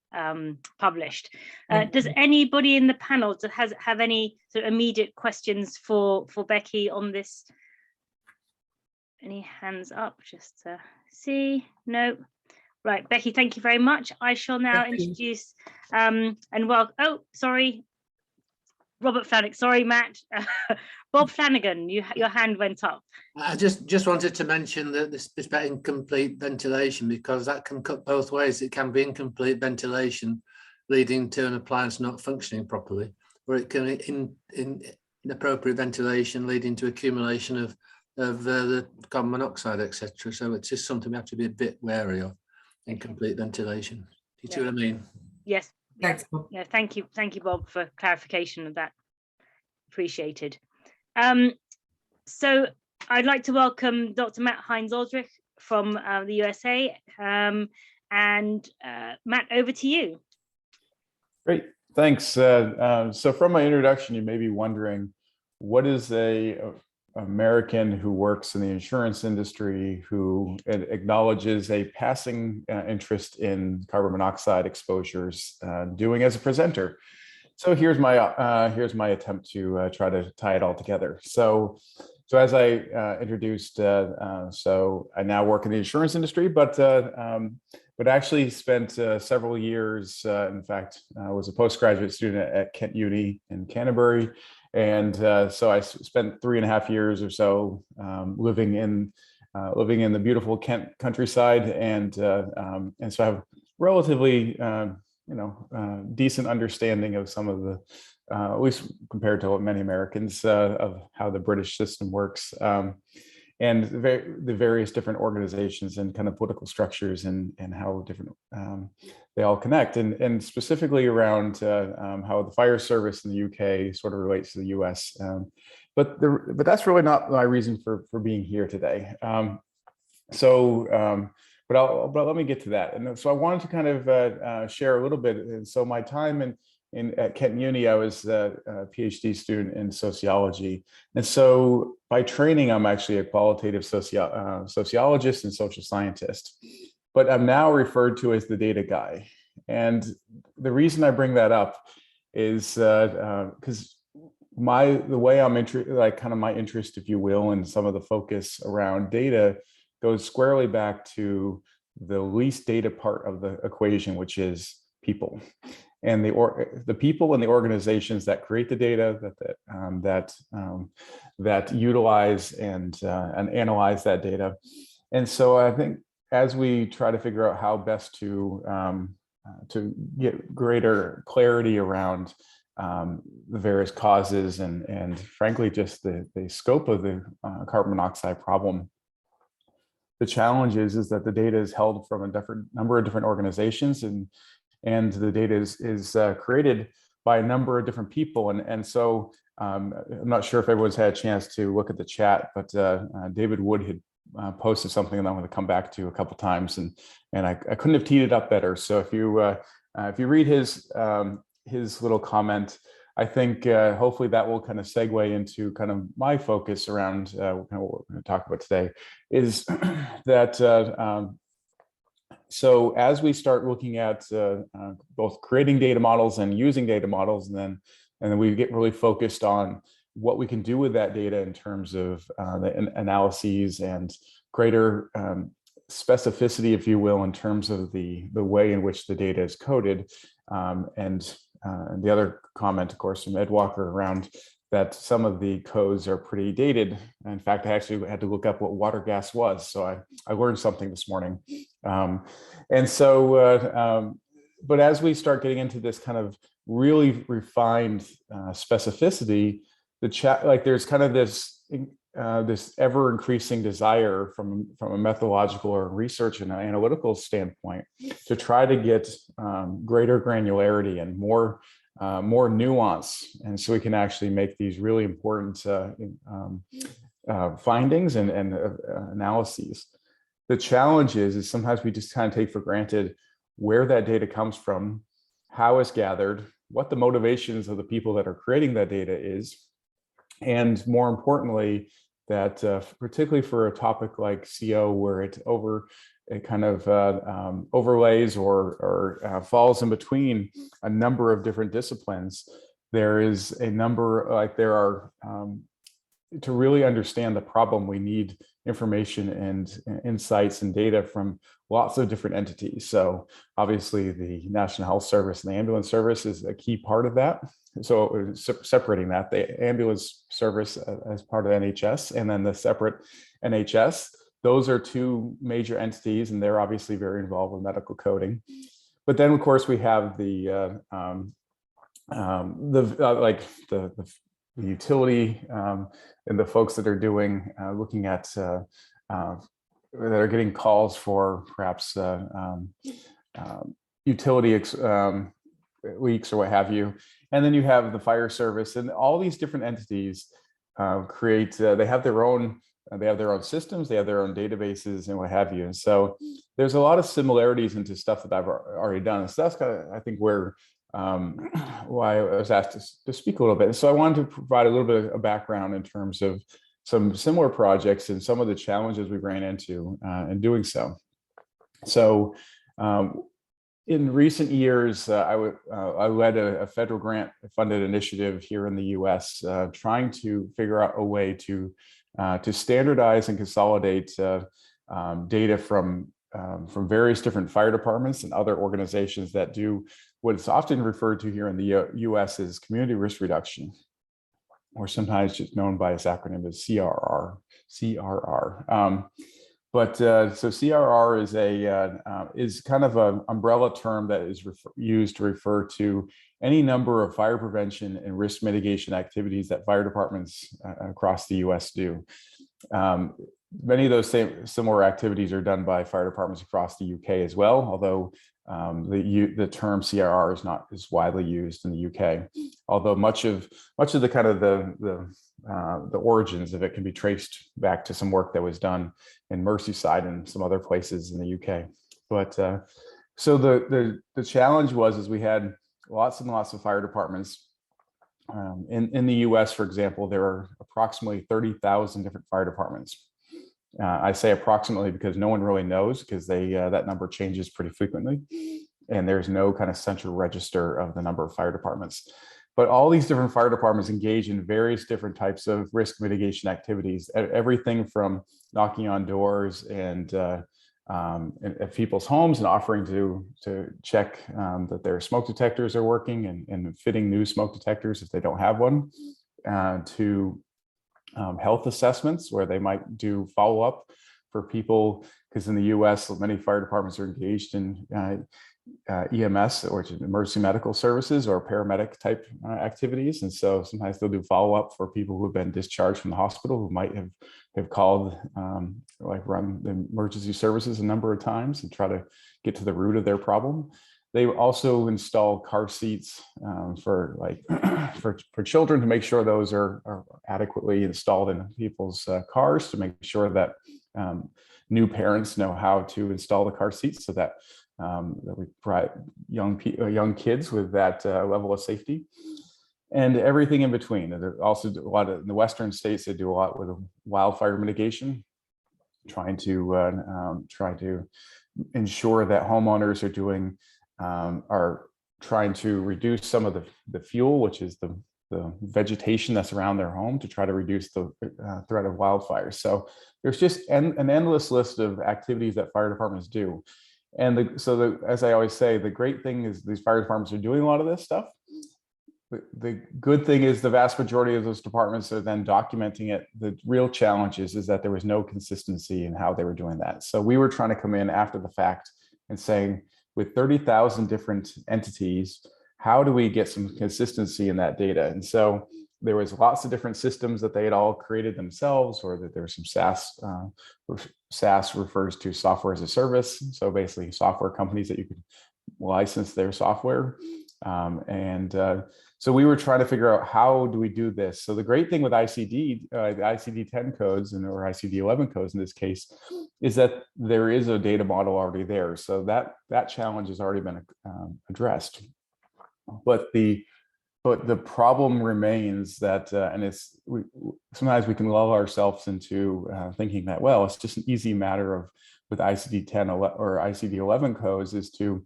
published. Does anybody in the panel have any sort of immediate questions for Becky on this? Any hands up, just to see? No. Right, Becky, thank you very much. I shall now introduce and oh, sorry, Robert Flanagan. Sorry, Matt. Bob Flanagan, your hand went up. I just wanted to mention that this about incomplete ventilation, because that can cut both ways. It can be incomplete ventilation leading to an appliance not functioning properly, or it can inappropriate ventilation leading to accumulation of the carbon monoxide, etc. So it's just something we have to be a bit wary of. Incomplete ventilation. Do you see what I mean? Yes. Thanks, Bob. Yeah, thank you, Bob, for clarification of that. Appreciated. So I'd like to welcome Dr. Matt Hines-Aldrich from the USA. And Matt, over to you. Great, thanks. So from my introduction, you may be wondering, what is a American who works in the insurance industry who acknowledges a passing interest in carbon monoxide exposures doing as a presenter? So here's my attempt to try to tie it all together. So as I introduced, so I now work in the insurance industry, but actually spent several years. In fact, I was a postgraduate student at Kent Uni in Canterbury. And so I spent 3.5 years or so living in the beautiful Kent countryside, and so I have relatively decent understanding of some of the, at least compared to what many Americans, of how the British system works, and the various different organizations and kind of political structures and how different they all connect, and specifically around how the fire service in the UK sort of relates to the US. But that's really not my reason for being here today. But let me get to that. And so I wanted to kind of share a little bit. And so my time at Kent Uni, I was a PhD student in sociology. And so by training, I'm actually a qualitative sociologist and social scientist, but I'm now referred to as the data guy. And the reason I bring that up is because the way I'm my interest, if you will, and some of the focus around data goes squarely back to the least data part of the equation, which is people. And the people and the organizations that create the data, that utilize and analyze that data. And so I think as we try to figure out how best to get greater clarity around the various causes and frankly just the scope of the carbon monoxide problem, the challenge is that the data is held from a number of different organizations, and the data is created by a number of different people. And so I'm not sure if everyone's had a chance to look at the chat, but David Wood had posted something that I'm going to come back to a couple times, and I couldn't have teed it up better. So if you read his little comment, I think hopefully that will kind of segue into kind of my focus around kind of what we're going to talk about today, is that so as we start looking at both creating data models and using data models, and then we get really focused on what we can do with that data in terms of the analyses and greater specificity, if you will, in terms of the way in which the data is coded. And the other comment, of course, from Ed Walker around that some of the codes are pretty dated. In fact, I actually had to look up what water gas was. So I learned something this morning. And so, but as we start getting into this kind of really refined specificity, there's kind of this this ever increasing desire from a methodological or research and analytical standpoint to try to get greater granularity and more nuance, and so we can actually make these really important findings and analyses. The challenge is sometimes we just kind of take for granted where that data comes from, how it's gathered, what the motivations of the people that are creating that data is, and more importantly, that particularly for a topic like CO, where it kind of overlays or falls in between a number of different disciplines, there is a number, to really understand the problem, we need information and insights and data from lots of different entities. So obviously the National Health Service and the ambulance service is a key part of that. So separating that, the ambulance service as part of NHS and then the separate NHS, those are two major entities, and they're obviously very involved with medical coding. But then of course we have the utility and the folks that are doing looking at that are getting calls for perhaps utility leaks or what have you. And then you have the fire service, and all these different entities create, they have their own systems, they have their own databases and what have you. And so there's a lot of similarities into stuff that I've already done. And so that's kind of, I think, where why I was asked to speak a little bit. And so I wanted to provide a little bit of background in terms of some similar projects and some of the challenges we ran into in doing so. So in recent years, I led a federal grant funded initiative here in the US, trying to figure out a way to standardize and consolidate data from various different fire departments and other organizations that do what is often referred to here in the US as community risk reduction, or sometimes just known by its acronym as CRR. So CRR is kind of an umbrella term that is used to refer to any number of fire prevention and risk mitigation activities that fire departments across the US do. Many of those similar activities are done by fire departments across the UK as well, although the term CRR is not as widely used in the UK. Although much of the kind of the origins of it can be traced back to some work that was done in Merseyside and some other places in the UK. But so the challenge was we had lots and lots of fire departments. In the US, for example, there are approximately 30,000 different fire departments. I say approximately because no one really knows, because that number changes pretty frequently, and there's no kind of central register of the number of fire departments. But all these different fire departments engage in various different types of risk mitigation activities, everything from knocking on doors and at people's homes and offering to check that their smoke detectors are working and fitting new smoke detectors if they don't have one, to health assessments where they might do follow-up for people, because in the US, many fire departments are engaged in EMS, or emergency medical services, or paramedic type activities. And so sometimes they'll do follow-up for people who have been discharged from the hospital, who might have called, run the emergency services a number of times and try to get to the root of their problem. They also install car seats for children, to make sure those are adequately installed in people's cars, to make sure that new parents know how to install the car seats, so that we provide young kids with that level of safety, and everything in between. And there also a lot in the Western states, they do a lot with wildfire mitigation, trying to ensure that homeowners are trying to reduce some of the fuel, which is vegetation that's around their home to try to reduce the threat of wildfires. So there's just an endless list of activities that fire departments do. And as I always say, the great thing is these fire departments are doing a lot of this stuff. The good thing is the vast majority of those departments are then documenting it. The real challenge is that there was no consistency in how they were doing that. So we were trying to come in after the fact and saying, with 30,000 different entities, how do we get some consistency in that data? And so there was lots of different systems that they had all created themselves, or that there was some SaaS. SaaS refers to software as a service. So basically software companies that you could license their software. So we were trying to figure out, how do we do this? So the great thing with ICD-10 codes or ICD-11 codes in this case is that there is a data model already there. So that challenge has already been addressed. But the problem remains that, sometimes we can lull ourselves into thinking that, well, it's just an easy matter with ICD-10 or ICD-11 codes is to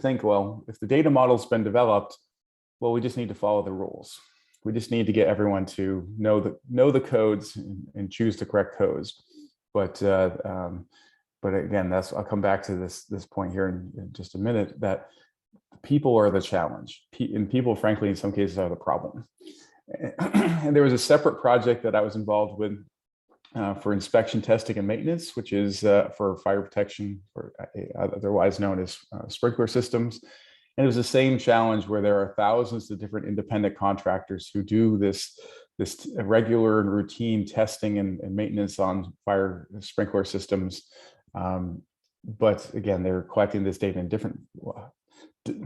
think, well, if the data model's been developed, well, we just need to follow the rules. We just need to get everyone to know the codes and choose the correct codes. But again, I'll come back to this point here in just a minute, that people are the challenge, and people, frankly, in some cases are the problem. And there was a separate project that I was involved with for inspection, testing, and maintenance, which is for fire protection, otherwise known as sprinkler systems. And it was the same challenge, where there are thousands of different independent contractors who do this regular and routine testing and maintenance on fire sprinkler systems. But again, they're collecting this data in different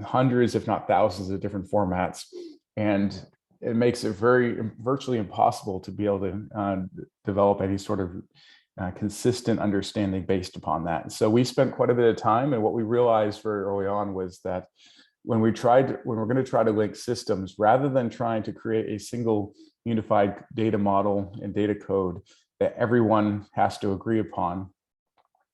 hundreds, if not thousands, of different formats. And it makes it virtually impossible to be able to develop any sort of consistent understanding based upon that. And so we spent quite a bit of time, and what we realized very early on was that when we're going to try to link systems, rather than trying to create a single unified data model and data code that everyone has to agree upon,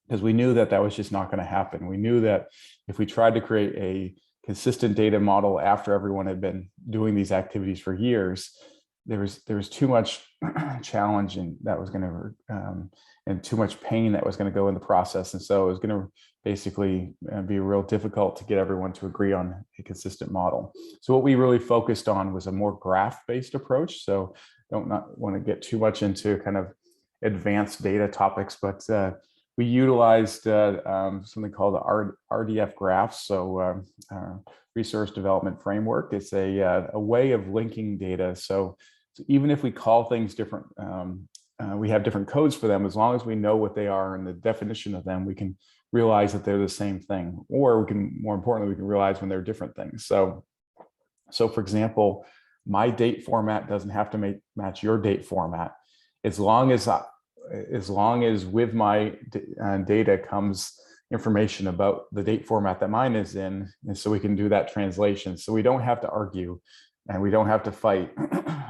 because we knew that was just not going to happen. We knew that if we tried to create a consistent data model after everyone had been doing these activities for years, there was too much challenge and that was going to and too much pain that was going to go in the process. And so it was going to basically be real difficult to get everyone to agree on a consistent model. So what we really focused on was a more graph-based approach. So not want to get too much into kind of advanced data topics, but we utilized something called the RDF graphs, so Resource Development Framework. It's a way of linking data. So even if we call things different, we have different codes for them, as long as we know what they are and the definition of them, we can realize that they're the same thing, or more importantly, we can realize when they're different things. So for example, my date format doesn't have to match your date format, as long as with my data comes information about the date format that mine is in, and so we can do that translation. So we don't have to argue and we don't have to fight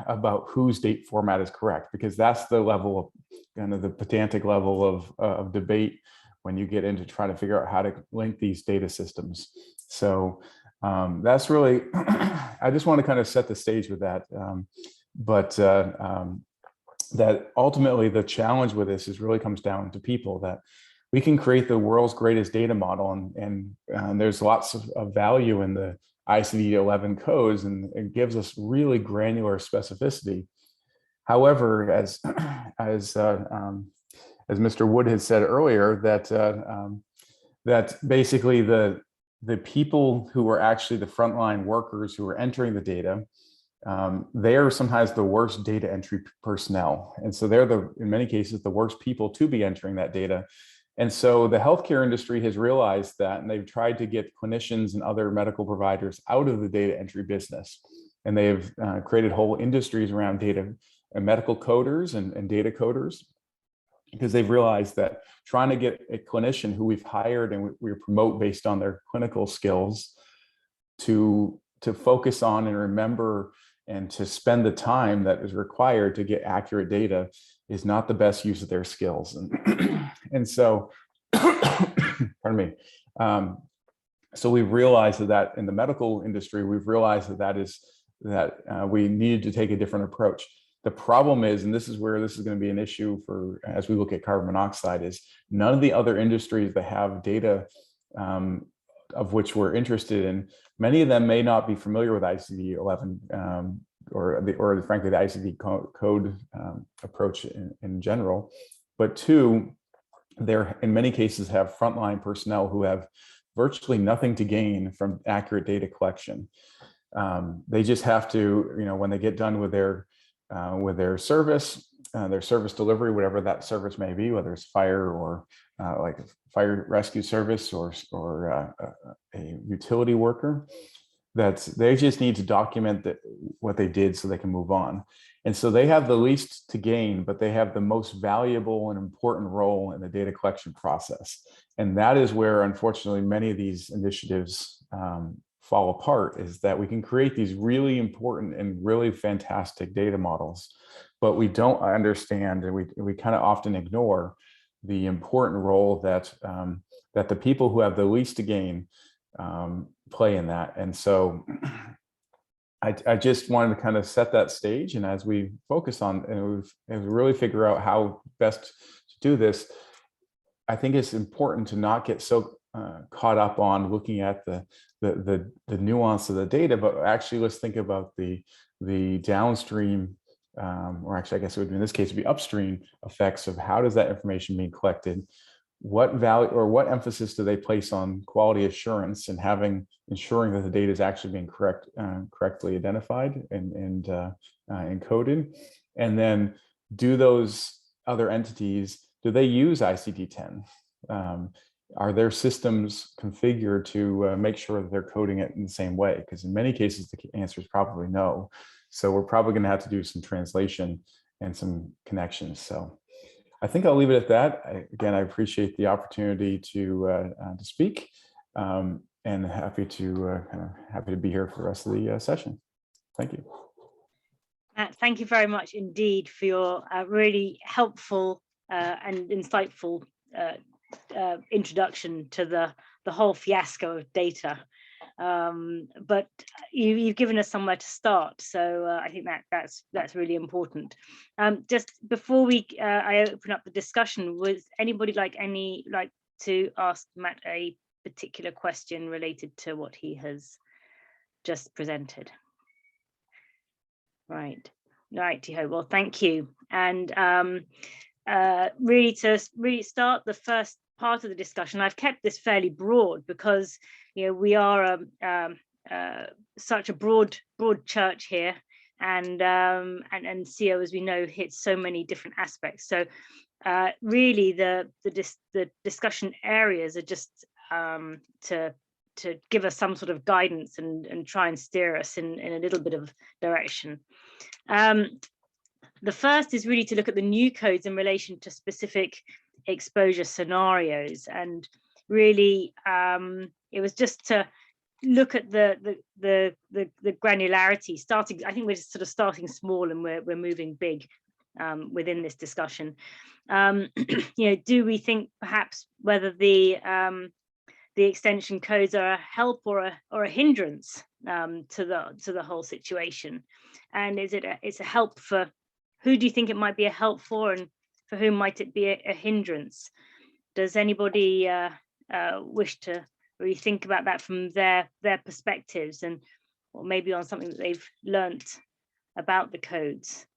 about whose date format is correct, because that's the level of kind of the pedantic level of debate when you get into trying to figure out how to link these data systems. So that's really, I just want to kind of set the stage with that. That ultimately the challenge with this really comes down to people, that we can create the world's greatest data model, and there's lots of value in the ICD-11 codes, and it gives us really granular specificity. However, as Mr. Wood had said earlier, that basically the people who are actually the frontline workers who are entering the data, they are sometimes the worst data entry personnel. And so they're in many cases, the worst people to be entering that data. And so the healthcare industry has realized that, and they've tried to get clinicians and other medical providers out of the data entry business. And they've created whole industries around data and medical coders and data coders, because they've realized that trying to get a clinician who we've hired and we promote based on their clinical skills to focus on and remember and to spend the time that is required to get accurate data is not the best use of their skills. And so, pardon me. So we've realized that in the medical industry, we've realized that is we needed to take a different approach. The problem is, and this is where this is going to be an issue for as we look at carbon monoxide, is none of the other industries that have data of which we're interested in, many of them may not be familiar with ICD11 or frankly the ICD code approach in general. But two, they're in many cases have frontline personnel who have virtually nothing to gain from accurate data collection. They just have to, when they get done with their service delivery, whatever that service may be, whether it's fire or like a fire rescue service or a utility worker, they just need to document what they did so they can move on. And so they have the least to gain, but they have the most valuable and important role in the data collection process. And that is where, unfortunately, many of these initiatives fall apart, is that we can create these really important and really fantastic data models, but we don't understand, and we kind of often ignore the important role that that the people who have the least to gain play in that. And so I just wanted to kind of set that stage, and as we focus on and we really figure out how best to do this, I think it's important to not get so caught up on looking at the nuance of the data, but actually let's think about the downstream, or actually I guess it would be, in this case, would be upstream effects of how does that information being collected, what value or what emphasis do they place on quality assurance and ensuring that the data is actually being correctly identified and encoded, and then do those other entities, do they use ICD-10? Are their systems configured to make sure that they're coding it in the same way? Because in many cases, the answer is probably no. So we're probably going to have to do some translation and some connections. So I think I'll leave it at that. Again, I appreciate the opportunity to speak, and happy to be here for the rest of the session. Thank you. Thank you very much indeed for your really helpful and insightful introduction to the whole fiasco of data, but you've given us somewhere to start, so I think that's really important. Just before I open up the discussion, would anybody like to ask Matt a particular question related to what he has just presented? Righty-ho. Well, thank you. And really to start the first part of the discussion, I've kept this fairly broad because we are such a broad church here, and CO, as we know, hits so many different aspects. So really the discussion areas are just to give us some sort of guidance and try and steer us in a little bit of direction. The first is really to look at the new codes in relation to specific exposure scenarios, and really it was just to look at the granularity. I think we're just sort of starting small and we're moving big within this discussion. Do we think perhaps whether the extension codes are a help or a hindrance to the whole situation? And it's a help for who do you think it might be a help for, and for whom might it be a hindrance? Does anybody wish to really think about that from their perspectives, and or maybe on something that they've learnt about the codes?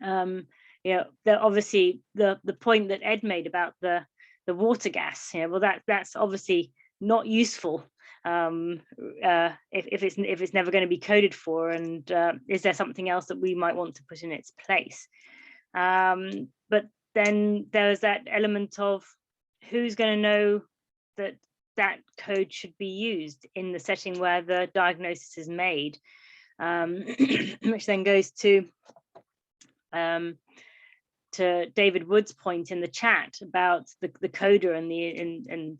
Obviously the point that Ed made about the water gas, well, that's obviously not useful if it's never going to be coded for, and is there something else that we might want to put in its place? But then there's that element of who's going to know that code should be used in the setting where the diagnosis is made, which then goes to David Wood's point in the chat about the coder and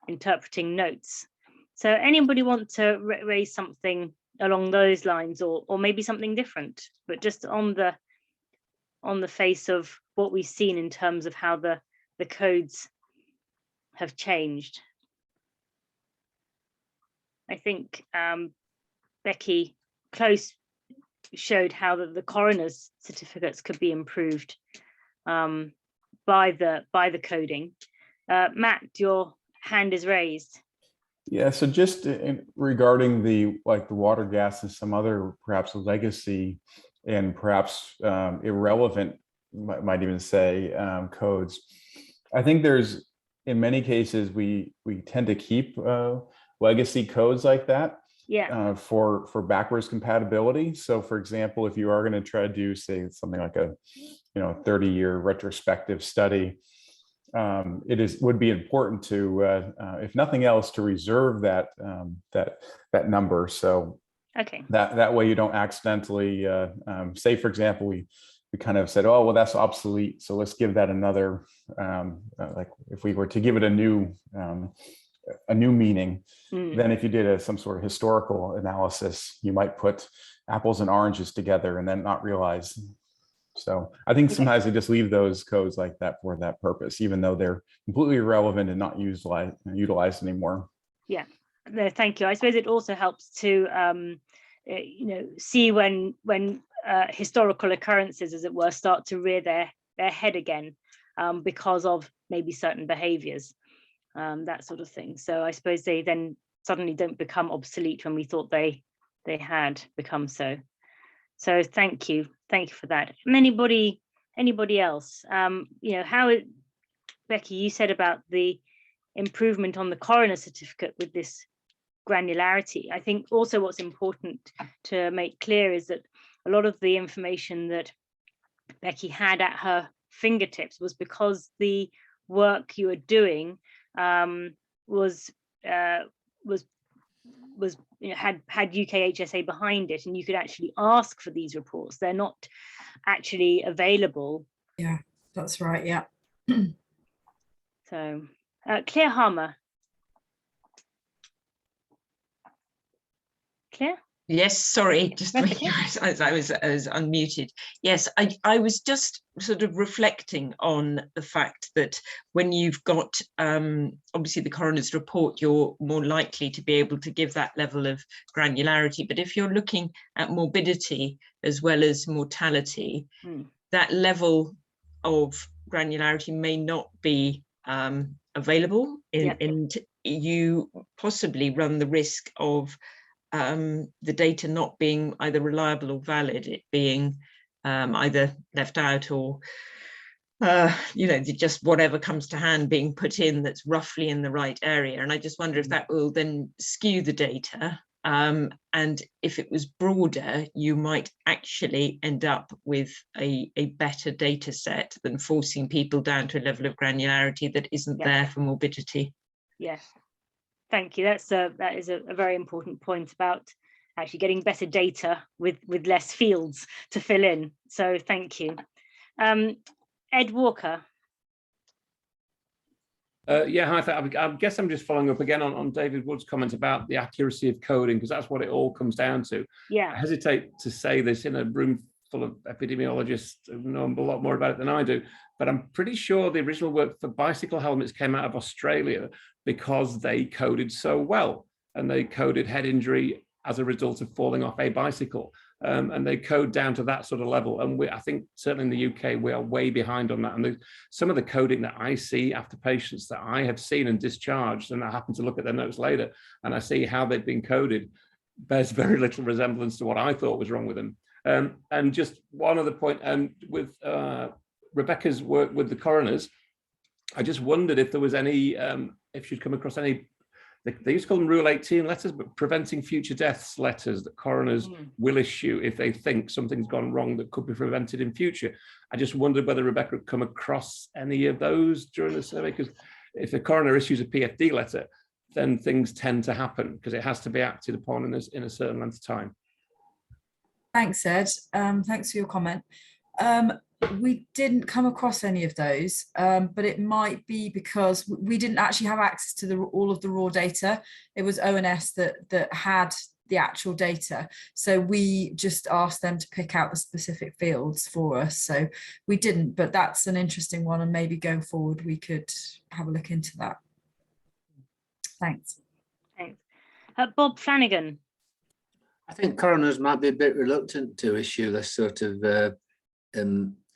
interpreting notes. So anybody want to raise something along those lines, or maybe something different, but just on the face of what we've seen in terms of how the codes have changed? I think Becky Close showed how the coroner's certificates could be improved by the coding. Matt, your hand is raised. Yeah, so just regarding the water gas and some other perhaps legacy and perhaps irrelevant, might even say, codes. I think there's, in many cases, we tend to keep legacy codes like that. Yeah. For backwards compatibility. So for example, if you are going to try to do, say, something like a 30-year retrospective study, would be important to, if nothing else, to reserve that number. So okay, that way you don't accidentally say, for example, we kind of said, oh well, that's obsolete, so let's give that another, like if we were to give it a new meaning, then if you did some sort of historical analysis, you might put apples and oranges together and then not realize. So I think sometimes they just leave those codes like that for that purpose, even though they're completely irrelevant and not utilized anymore. Yeah, no, thank you. I suppose it also helps to see when historical occurrences, as it were, start to rear their head again because of maybe certain behaviors, that sort of thing. So I suppose they then suddenly don't become obsolete when we thought they had become so. So thank you for that. And anybody else? How, Becky, you said about the improvement on the coroner certificate with this granularity. I think also what's important to make clear is that a lot of the information that Becky had at her fingertips was because the work you were doing was had UK HSA behind it, and you could actually ask for these reports. They're not actually available. Yeah, that's right. Yeah. So, Claire Harmer. Claire? Yes, sorry, just as I was unmuted. Yes, I was just sort of reflecting on the fact that when you've got obviously the coroner's report, you're more likely to be able to give that level of granularity. But if you're looking at morbidity as well as mortality, that level of granularity may not be available, and you possibly run the risk of the data not being either reliable or valid, it being either left out or just whatever comes to hand being put in that's roughly in the right area. And I just wonder if that will then skew the data, and if it was broader, you might actually end up with a better data set than forcing people down to a level of granularity that isn't there for morbidity. Yes. Thank you. That is a very important point about actually getting better data with less fields to fill in. So thank you. Ed Walker. Yeah, hi. I guess I'm just following up again on David Wood's comment about the accuracy of coding, because that's what it all comes down to. Yeah. I hesitate to say this in a room full of epidemiologists who know a lot more about it than I do, but I'm pretty sure the original work for bicycle helmets came out of Australia because they coded so well, and they coded head injury as a result of falling off a bicycle, and they code down to that sort of level. And I think certainly in the UK we are way behind on that. And some of the coding that I see after patients that I have seen and discharged, and I happen to look at their notes later, and I see how they've been coded, bears very little resemblance to what I thought was wrong with them. And just one other point, with Rebecca's work with the coroners, I just wondered if there was any, if she'd come across any, they used to call them Rule 18 letters, but preventing future deaths letters that coroners will issue if they think something's gone wrong that could be prevented in future. I just wondered whether Rebecca had come across any of those during the survey, because if a coroner issues a PFD letter, then things tend to happen because it has to be acted upon in a certain length of time. Thanks, Ed. Thanks for your comment. We didn't come across any of those, but it might be because we didn't actually have access to all of the raw data. It was ONS that had the actual data. So we just asked them to pick out the specific fields for us. So we didn't, but that's an interesting one, and maybe going forward we could have a look into that. Thanks. Thanks. Bob Flanagan. I think coroners might be a bit reluctant to issue this sort of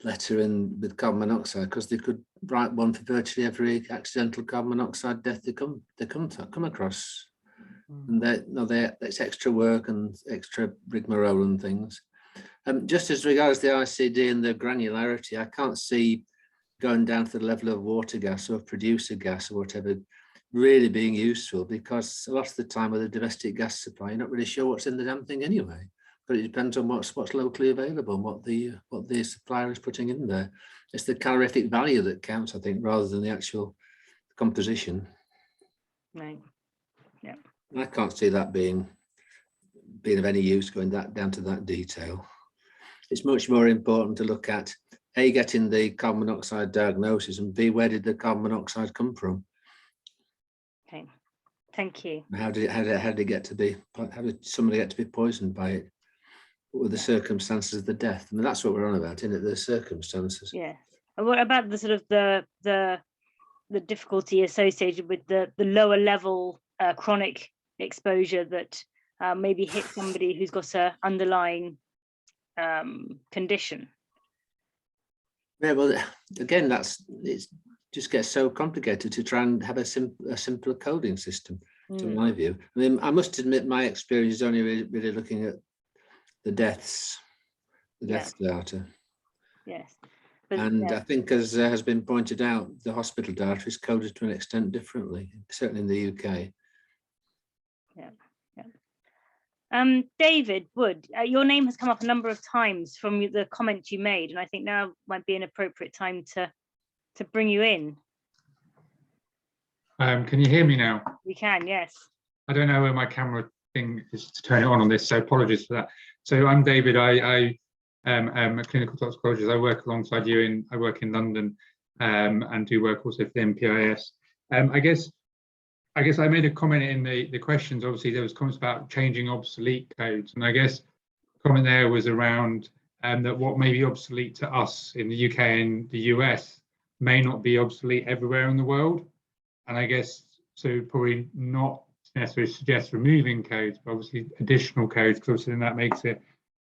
letter in with carbon monoxide, because they could write one for virtually every accidental carbon monoxide death they come across. And it's extra work and extra rigmarole and things. Just as regards the ICD and the granularity, I can't see going down to the level of water gas or producer gas or whatever really being useful, because a lot of the time with a domestic gas supply, you're not really sure what's in the damn thing anyway. But it depends on what's locally available and what the supplier is putting in there. It's the calorific value that counts, I think, rather than the actual composition. Right. Yeah. I can't see that being of any use going down to that detail. It's much more important to look at A, getting the carbon monoxide diagnosis, and B, where did the carbon monoxide come from? Okay, thank you. How did somebody get to be poisoned by it? What were the circumstances of the death? I mean, that's what we're on about, isn't it? The circumstances. Yeah. And what about the sort of the difficulty associated with the lower level chronic exposure that maybe hit somebody who's got an underlying condition? Yeah, well, again, it just gets so complicated to try and have a simpler coding system, to my view. I mean, I must admit my experience is only really looking at the death data. Yes. And I think, as has been pointed out, the hospital data is coded to an extent differently, certainly in the UK. Yeah. David Wood, your name has come up a number of times from the comment you made, and I think now might be an appropriate time to bring you in. Can you hear me now? We can, yes. I don't know where my camera thing is to turn it on this, so apologies for that. So I'm David. I am a clinical toxicologist. I work alongside you I work in London and do work also for the MPIS. I guess I made a comment in the questions. Obviously, there was comments about changing obsolete codes, and I guess the comment there was around that what may be obsolete to us in the UK and the US may not be obsolete everywhere in the world. And I guess so probably not necessarily suggest removing codes, but obviously additional codes, because obviously then that makes it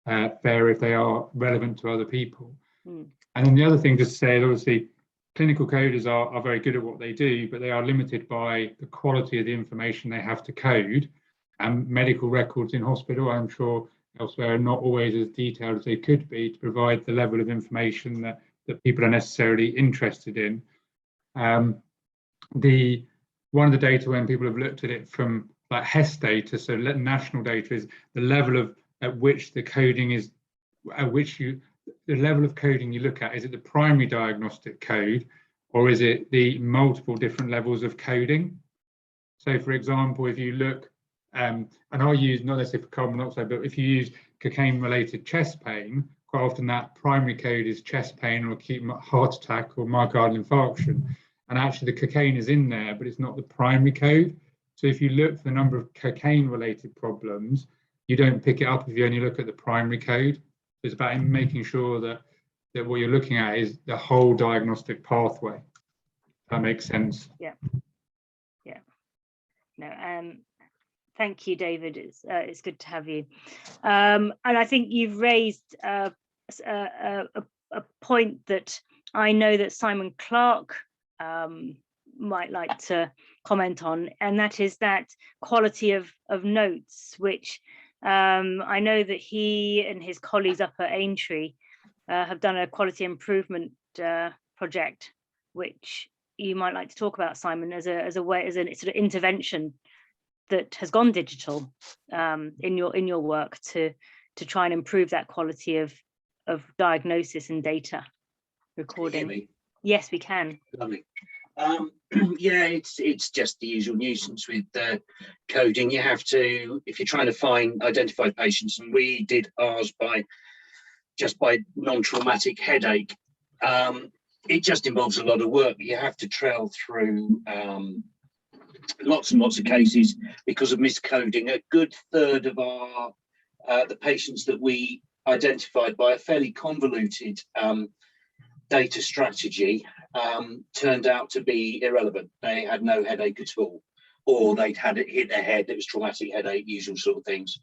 fair if they are relevant to other people. And then the other thing just to say, obviously, clinical coders are very good at what they do, but they are limited by the quality of the information they have to code. And medical records in hospital, I'm sure elsewhere, are not always as detailed as they could be to provide the level of information that people are necessarily interested in. One of the data when people have looked at it from like HES data, so national data, is the level at which the coding is, the level of coding you look at. Is it the primary diagnostic code, or is it the multiple different levels of coding? So for example, if you look, and I'll use not necessarily for carbon monoxide, but if you use cocaine related chest pain, quite often that primary code is chest pain or acute heart attack or myocardial infarction. And actually the cocaine is in there, but it's not the primary code. So if you look for the number of cocaine related problems, you don't pick it up if you only look at the primary code. It's about making sure that what you're looking at is the whole diagnostic pathway. If that makes sense. Yeah. No, thank you, David. It's good to have you. And I think you've raised a point that I know that Simon Clark might like to comment on, and that is that quality of notes, which I know that he and his colleagues up at Aintree have done a quality improvement project, which you might like to talk about, Simon, as a sort of intervention that has gone digital in your work to try and improve that quality of diagnosis and data recording. Can you hear me? Yes, we can. Lovely. Yeah, it's just the usual nuisance with coding. You have to, if you're trying to identify patients, and we did ours by non-traumatic headache. It just involves a lot of work. You have to trail through lots and lots of cases because of miscoding. A good third of our the patients that we identified by a fairly convoluted data strategy turned out to be irrelevant. They had no headache at all. or they'd had it hit their head, it was traumatic headache, usual sort of things.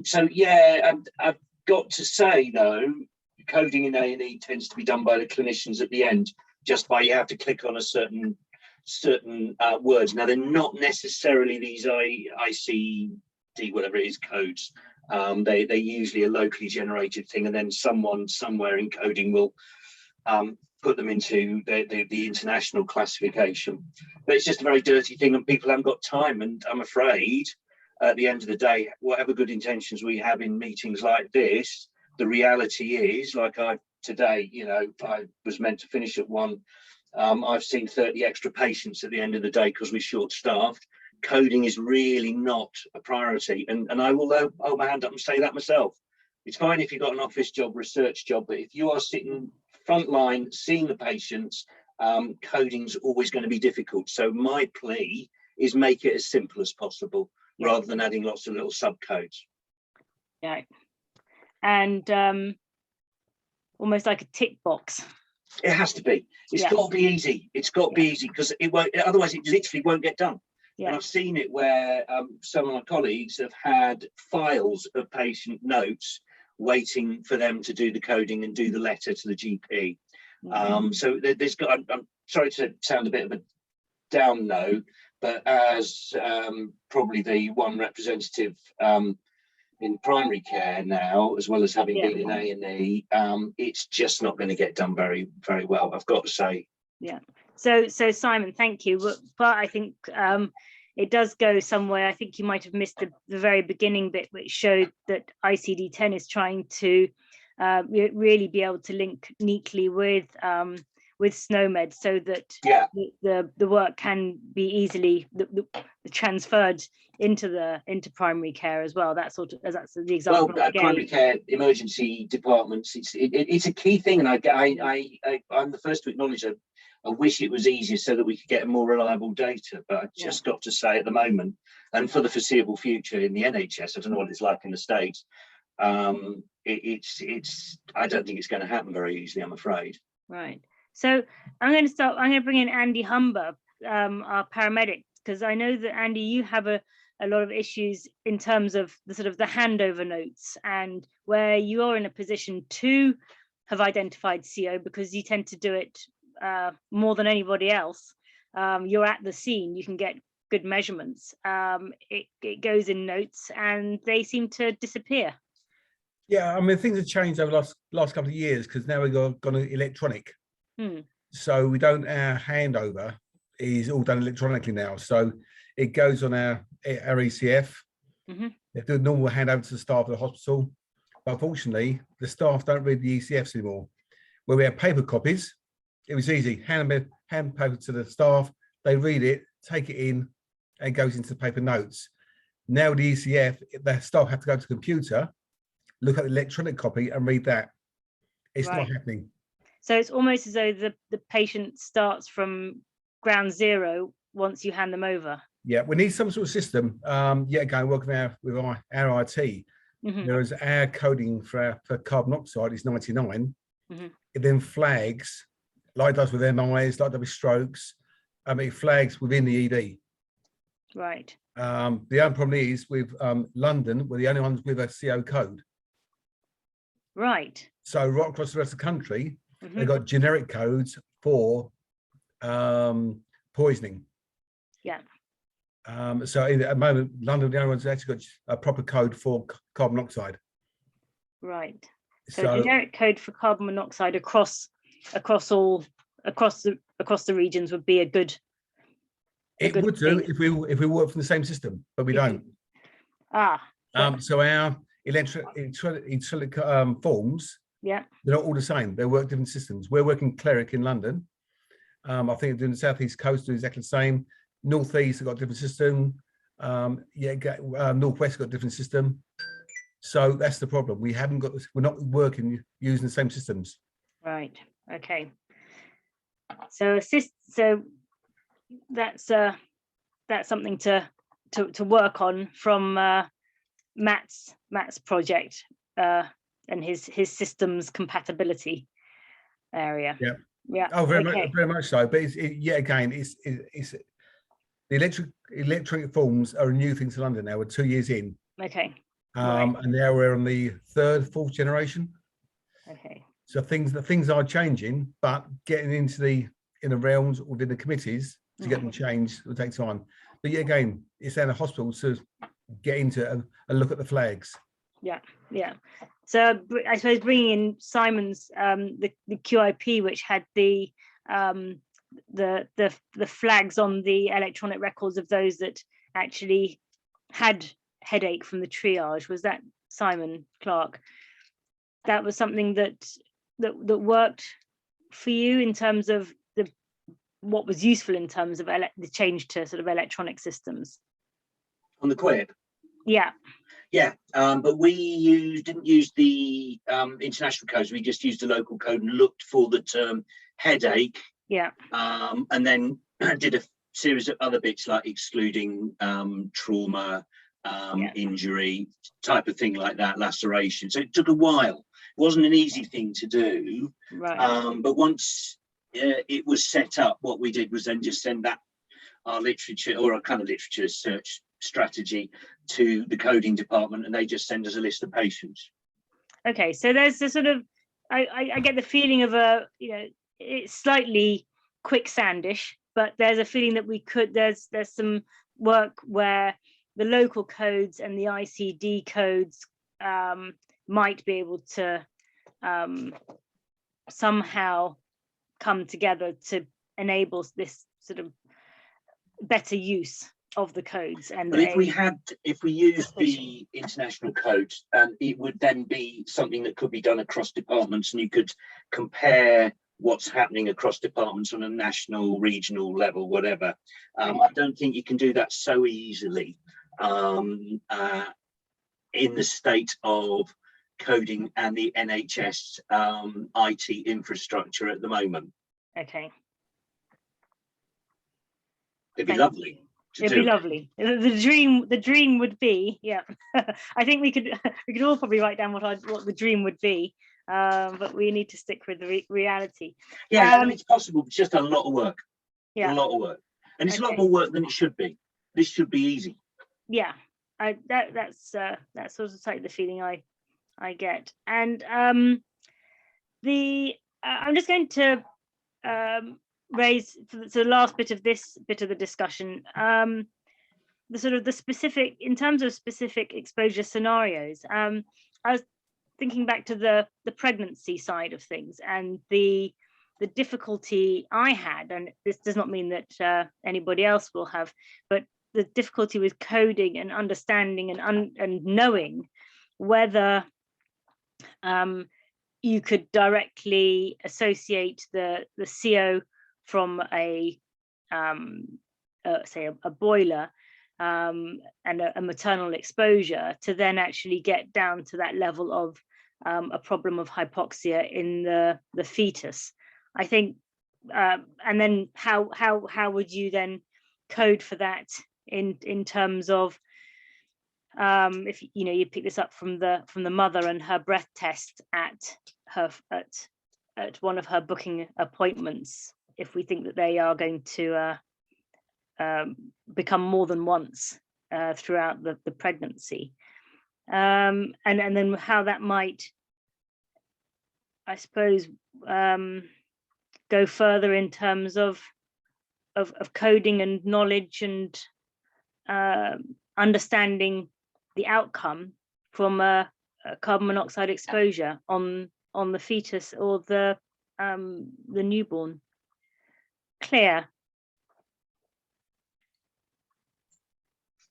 So yeah, I've got to say though, coding in A&E tends to be done by the clinicians at the end, just by you have to click on a certain words. Now they're not necessarily these ICD, whatever it is, codes. They're usually a locally generated thing, and then someone somewhere in coding will put them into the international classification. But it's just a very dirty thing, and people haven't got time. And I'm afraid at the end of the day, whatever good intentions we have in meetings like this, the reality is, like today, you know, I was meant to finish at 1. I've seen 30 extra patients at the end of the day because we're short-staffed. Coding is really not a priority, and I will hold my hand up and say that myself. It's fine if you've got an office job, research job, but if you are sitting frontline seeing the patients, coding's always going to be difficult. So my plea is make it as simple as possible, rather than adding lots of little subcodes. Yeah, and almost like a tick box. It has to be. It's got to be easy. It's got to be easy, because it won't. Otherwise, it literally won't get done. And I've seen it where some of my colleagues have had files of patient notes waiting for them to do the coding and do the letter to the GP. So there's got. I'm sorry to sound a bit of a down note, but as probably the one representative in primary care now, as well as having been in A&E, it's just not going to get done very, very well, I've got to say. Yeah. So Simon, thank you. But I think it does go somewhere. I think you might have missed the very beginning bit, which showed that ICD-10 is trying to really be able to link neatly with SNOMED, so that the work can be easily transferred into primary care as well. That's the example. Well, primary care emergency departments, it's a key thing, and I'm the first to acknowledge that I wish it was easier so that we could get more reliable data, but I just got to say at the moment, and for the foreseeable future in the NHS, I don't know what it's like in the States, it's I don't think it's going to happen very easily, I'm afraid. Right. So I'm going to bring in Andy Humber, our paramedic, because I know that, Andy, you have a lot of issues in terms of the sort of the handover notes, and where you are in a position to have identified CO because you tend to do it more than anybody else. You're at the scene, you can get good measurements. It goes in notes and they seem to disappear. Yeah, I mean, things have changed over the last couple of years, because now we've gone electronic. So we don't, our handover is all done electronically now. So it goes on our ECF. They do a normal handover to the staff of the hospital. But unfortunately, the staff don't read the ECFs anymore. Where we have paper copies, it was easy. Hand paper to the staff, they read it, take it in, and it goes into the paper notes. Now the ECF, the staff have to go to the computer, look at the electronic copy and read that. It's not happening. So it's almost as though the patient starts from ground zero once you hand them over. Yeah, we need some sort of system. Again, working with our IT. Whereas our coding for carbon monoxide is 99. It then flags, like it does with MIs, like it does with strokes. It flags within the ED. Right. The only problem is with London, we're the only ones with a CO code. Right. So right across the rest of the country, they've got generic codes for poisoning. Yeah. So at the moment, London, the only ones that actually got a proper code for carbon monoxide. Right. So generic code for carbon monoxide across the regions would be a good. It would do if we work from the same system, but we don't. So our electronic forms, they're not all the same. They work different systems. We're working Cleric in London. I think doing the Southeast Coast do exactly the same. Northeast have got a different system. Northwest got a different system. So that's the problem. We haven't got this. We're not working using the same systems. Right. Okay. So that's something to work on from Matt's project and his systems compatibility area. Yeah. Oh, very much so. But it's The electronic forms are a new thing to London now. We're 2 years in. Okay. And now we're on the 3rd, 4th generation. Okay. So things are changing, but getting into the realms within the committees to get them changed will take time. But yet again, it's down the hospital to get into and look at the flags. Yeah, yeah. So I suppose bringing in Simon's the QIP, which had the flags on the electronic records of those that actually had headache from the triage. Was that Simon Clark? That was something that worked for you in terms of what was useful in terms of the change to sort of electronic systems on the QIP. Yeah. Yeah, but we didn't use the international codes. We just used the local code and looked for the term headache. Yeah. And then did a series of other bits like excluding trauma, injury, type of thing like that, laceration. So it took a while. It wasn't an easy thing to do. Right. But once it was set up, what we did was then just send that our literature or a kind of literature search strategy to the coding department, and they just send us a list of patients. Okay, so there's the sort of I get the feeling of it's slightly quicksandish, but there's a feeling that we could there's some work where the local codes and the ICD codes might be able to somehow come together to enable this sort of better use of the codes. And but if we used the international codes, it would then be something that could be done across departments, and you could compare what's happening across departments on a national, regional level, whatever. I don't think you can do that so easily in the state of coding and the NHS IT infrastructure at the moment. Okay. It'd be lovely. It'd be lovely. The dream would be, yeah. I think we could all probably write down what the dream would be, but we need to stick with the reality. Yeah, it's possible. It's just a lot of work. Yeah, a lot of work, and it's a lot more work than it should be. This should be easy. Yeah, that's sort of like the feeling I get, and I'm just going to raise the last bit of the discussion, the specific in terms of specific exposure scenarios. I was thinking back to the pregnancy side of things and the difficulty I had, and this does not mean that anybody else will have, but the difficulty with coding and understanding and knowing whether you could directly associate the CO from say a boiler and a maternal exposure to then actually get down to that level of a problem of hypoxia in the fetus. I think, and then how would you then code for that in terms of if you pick this up from the mother and her breath test at one of her booking appointments, if we think that they are going to become more than once throughout the pregnancy, and then how that might, I suppose, go further in terms of coding and knowledge and understanding the outcome from a carbon monoxide exposure on the fetus or the newborn. Claire.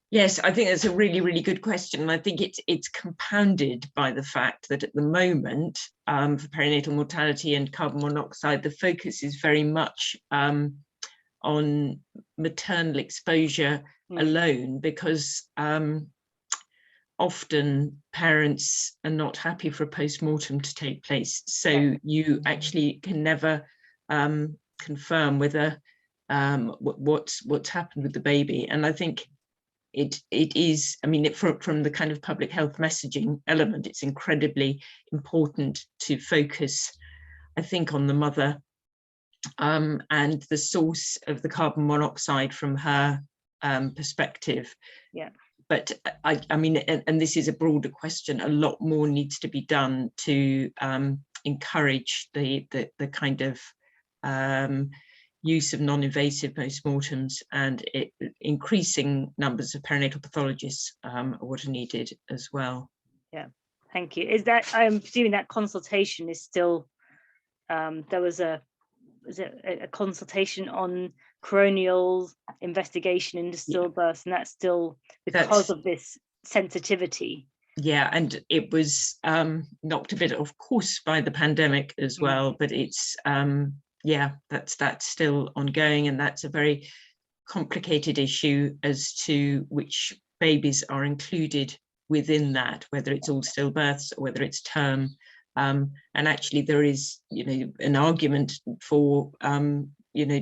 Yes, I think that's a really, really good question. And I think it's compounded by the fact that at the moment, for perinatal mortality and carbon monoxide, the focus is very much on maternal exposure alone, because often parents are not happy for a post-mortem to take place. So you actually can never confirm whether what's happened with the baby. And I think it is, I mean, from the kind of public health messaging element, it's incredibly important to focus, I think, on the mother and the source of the carbon monoxide from her perspective. Yeah. But I mean, and this is a broader question, a lot more needs to be done to encourage the kind of use of non-invasive postmortems, and increasing numbers of perinatal pathologists are what are needed as well. Yeah, thank you. Is that, I'm presuming that consultation is still, there was a consultation on coronial investigation into stillbirth, and that's still because of this sensitivity. Yeah, and it was knocked a bit off course by the pandemic as well, but it's yeah, that's still ongoing, and that's a very complicated issue as to which babies are included within that, whether it's all stillbirths or whether it's term. And actually there is, you know, an argument for, you know,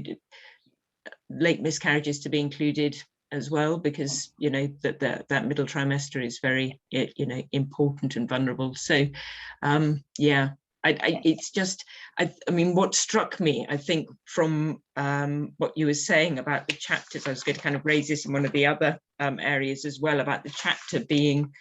late miscarriages to be included as well, because, you know, that middle trimester is very, you know, important and vulnerable. So, yeah, it's just, I mean, what struck me, I think, from what you were saying about the chapters, I was going to kind of raise this in one of the other areas as well, about the chapter being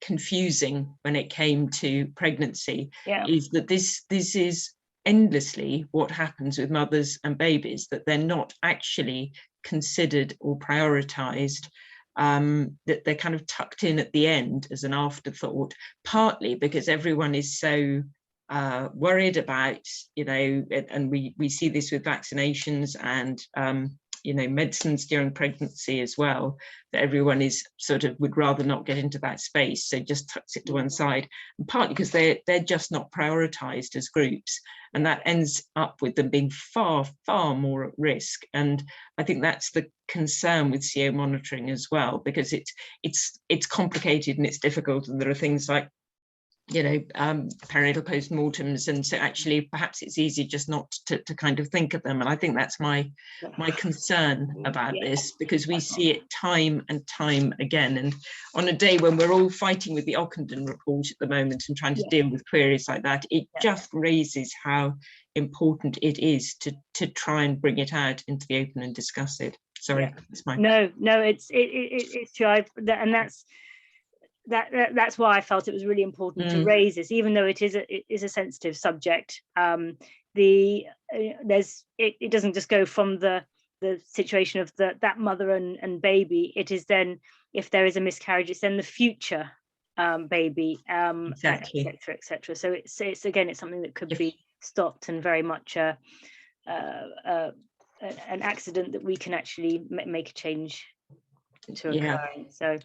confusing when it came to pregnancy, is that this is endlessly what happens with mothers and babies, that they're not actually considered or prioritized, that they're kind of tucked in at the end as an afterthought, partly because everyone is so worried about, you know, and we see this with vaccinations and you know, medicines during pregnancy as well, that everyone is sort of would rather not get into that space, so just tucks it to one side, and partly because they're just not prioritized as groups, and that ends up with them being far more at risk. And I think that's the concern with CO monitoring as well, because it's complicated and it's difficult, and there are things like, you know, perinatal postmortems, and so actually perhaps it's easy just not to kind of think of them. And I think that's my concern about this, because we see it time and time again, and on a day when we're all fighting with the Ockenden report at the moment and trying to deal with queries like that, it just raises how important it is to try and bring it out into the open and discuss it. Sorry, that's my no, it's true, and that's why I felt it was really important to raise this, even though it is a sensitive subject. It doesn't just go from the situation of that mother and baby. It is then, if there is a miscarriage, it's then the future baby, exactly, etc. So it's again, it's something that could be stopped, and very much an accident that we can actually make a change to occurring. So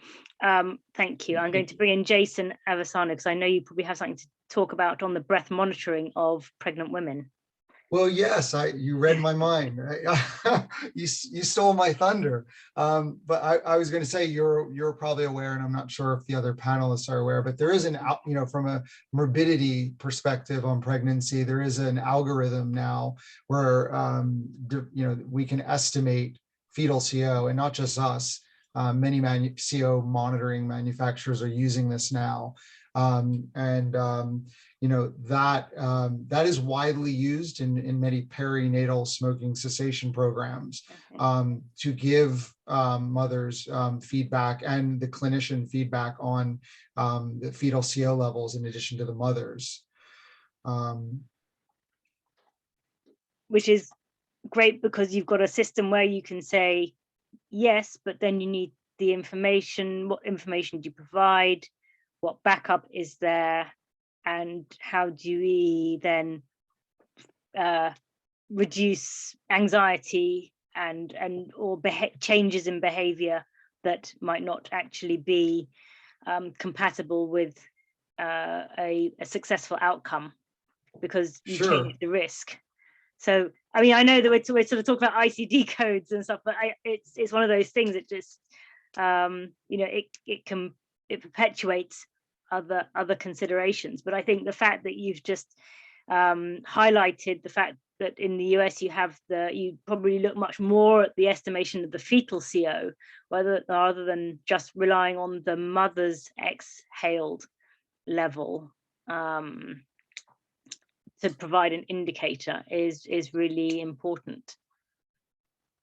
thank you. I'm going to bring in Jason Avasano, because I know you probably have something to talk about on the breath monitoring of pregnant women. Well, yes, you read my mind. You stole my thunder. But I was going to say, you're probably aware, and I'm not sure if the other panelists are aware, but there is you know, from a morbidity perspective on pregnancy, there is an algorithm now where you know, we can estimate fetal CO, and not just us. Many CO monitoring manufacturers are using this now, you know, that is widely used in many perinatal smoking cessation programs, to give mothers feedback, and the clinician feedback on the fetal CO levels in addition to the mothers. Which is great, because you've got a system where you can say yes, but then you need the information. What information do you provide? What backup is there? And how do we then reduce anxiety and or changes in behavior that might not actually be compatible with a successful outcome, because you change the risk. So, I mean, I know that we're sort of talking about ICD codes and stuff, but it's one of those things that just, you know, it perpetuates other considerations. But I think the fact that you've just highlighted the fact that in the US you probably look much more at the estimation of the fetal CO, rather than just relying on the mother's exhaled level, to provide an indicator is really important.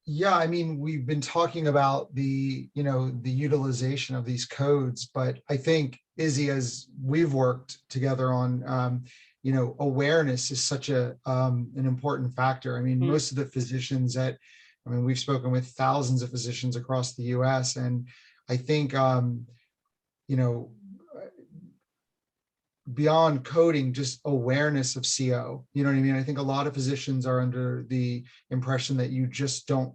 Yeah, I mean, we've been talking about the utilization of these codes, but I think, Izzy, as we've worked together on, awareness is such an important factor. I mean, most of the physicians we've spoken with thousands of physicians across the US, and I think, beyond coding, just awareness of CO, you know what I mean? I think a lot of physicians are under the impression that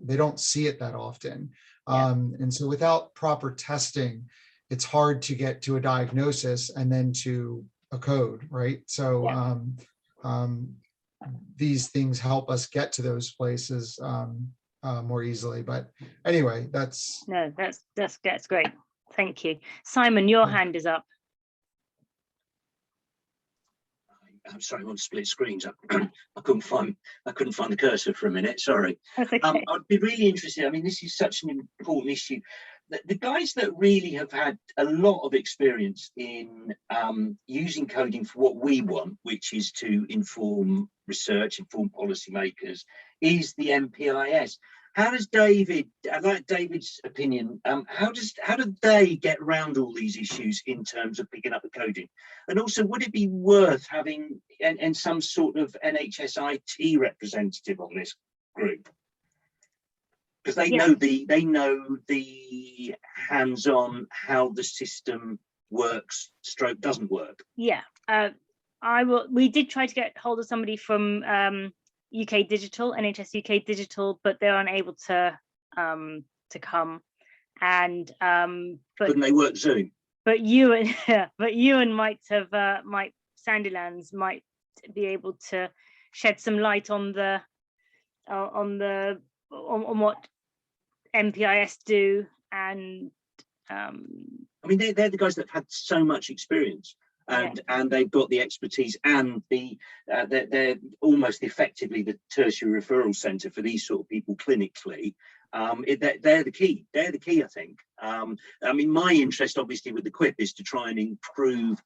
they don't see it that often. Yeah. And so without proper testing, it's hard to get to a diagnosis and then to a code, right? So yeah. These things help us get to those places more easily. But anyway, that's great. Thank you. Simon, your hand is up. I'm sorry, I'm on split screens. I couldn't find the cursor for a minute. Sorry. That's okay. I'd be really interested. I mean, this is such an important issue. The guys that really have had a lot of experience in using coding for what we want, which is to inform research, inform policymakers, is the MPIS. How does David, I'd like David's opinion, how do they get around all these issues in terms of picking up the coding? And also, would it be worth having and some sort of NHS IT representative on this group? Because they know the hands-on how the system works, stroke doesn't work. Yeah, we did try to get hold of somebody from UK Digital, NHS UK Digital, but they're unable to come. And but couldn't they work Zoom? But Ewan, might Sandilands might be able to shed some light on what MPIS do, and I mean, they're the guys that have had so much experience. And they've got the expertise, and they're almost effectively the tertiary referral centre for these sort of people clinically. They're the key. They're the key, I think. I mean, my interest, obviously, with the QIP is to try and improve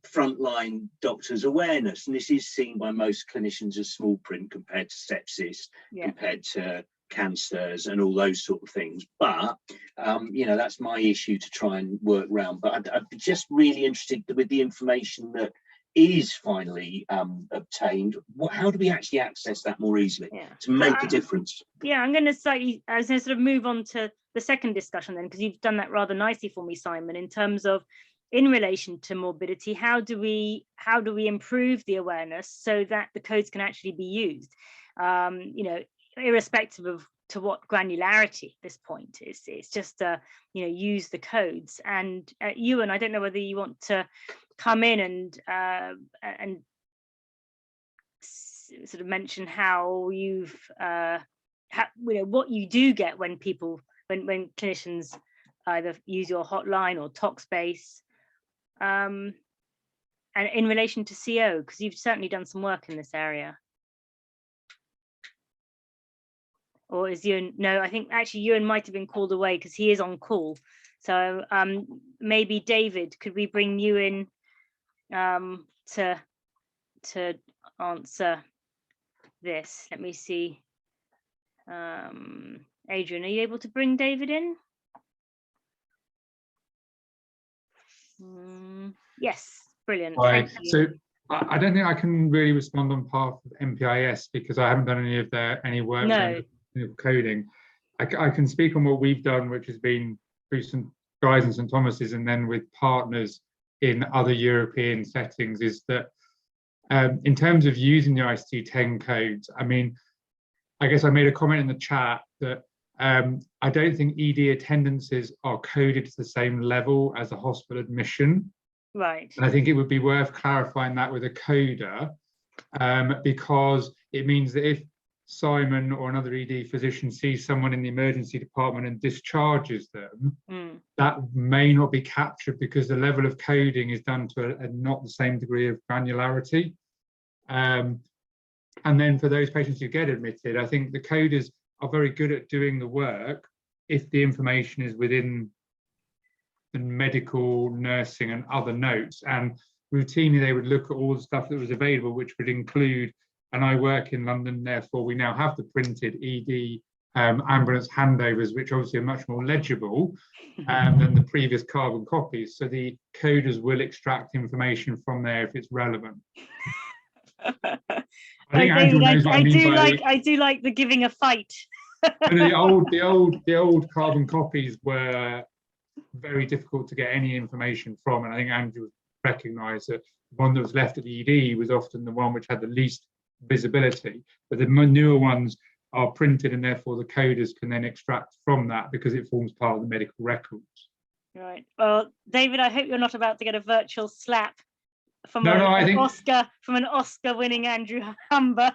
frontline doctors' awareness, and this is seen by most clinicians as small print compared to sepsis, compared to cancers and all those sort of things. But that's my issue to try and work around. But I'd be just really interested with the information that is finally obtained. How do we actually access that more easily to make a difference? Yeah, I'm going to sort of move on to the second discussion then, because you've done that rather nicely for me, Simon, in terms of in relation to morbidity, how do we improve the awareness so that the codes can actually be used? Irrespective of to what granularity at this point it's just use the codes. And Ewan, I don't know whether you want to come in and sort of mention how you've what you do get when clinicians either use your hotline or Talkspace, and in relation to CO, because you've certainly done some work in this area. Or is Ewan? No, I think actually Ewan might have been called away because he is on call. So maybe David, could we bring you in to answer this? Let me see. Adrian, are you able to bring David in? Yes, brilliant. Right. So I don't think I can really respond on behalf of MPIS because I haven't done any work. No. Coding. I can speak on what we've done, which has been through some guys in St Thomas's and then with partners in other European settings, is that in terms of using the ICD-10 codes, I mean, I guess I made a comment in the chat that I don't think ED attendances are coded to the same level as a hospital admission. Right. And I think it would be worth clarifying that with a coder, because it means that if Simon or another ED physician sees someone in the emergency department and discharges them, that may not be captured because the level of coding is done to not the same degree of granularity. And then for those patients who get admitted, I think the coders are very good at doing the work if the information is within the medical, nursing and other notes. And routinely they would look at all the stuff that was available, which would include, and I work in London, therefore we now have the printed ED ambulance handovers, which obviously are much more legible than the previous carbon copies. So the coders will extract information from there if it's relevant. I do like the giving a fight. The old carbon copies were very difficult to get any information from, and I think Andrew recognised that the one that was left at the ED was often the one which had the least visibility. But the newer ones are printed, and therefore the coders can then extract from that because it forms part of the medical records. Right. Well, David, I hope you're not about to get a virtual slap from an Oscar-winning Andrew Humber.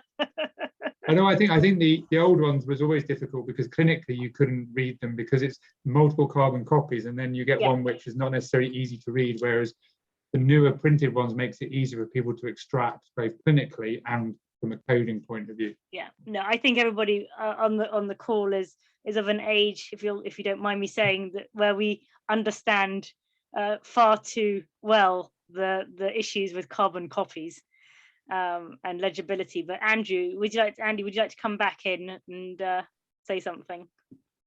I think the old ones was always difficult because clinically you couldn't read them because it's multiple carbon copies, and then you get one which is not necessarily easy to read, whereas the newer printed ones makes it easier for people to extract both clinically and from a coding point of view. Yeah, no, I think everybody on the call is of an age, if you don't mind me saying, that where we understand far too well the issues with carbon copies and legibility. But Andy, would you like to come back in and say something?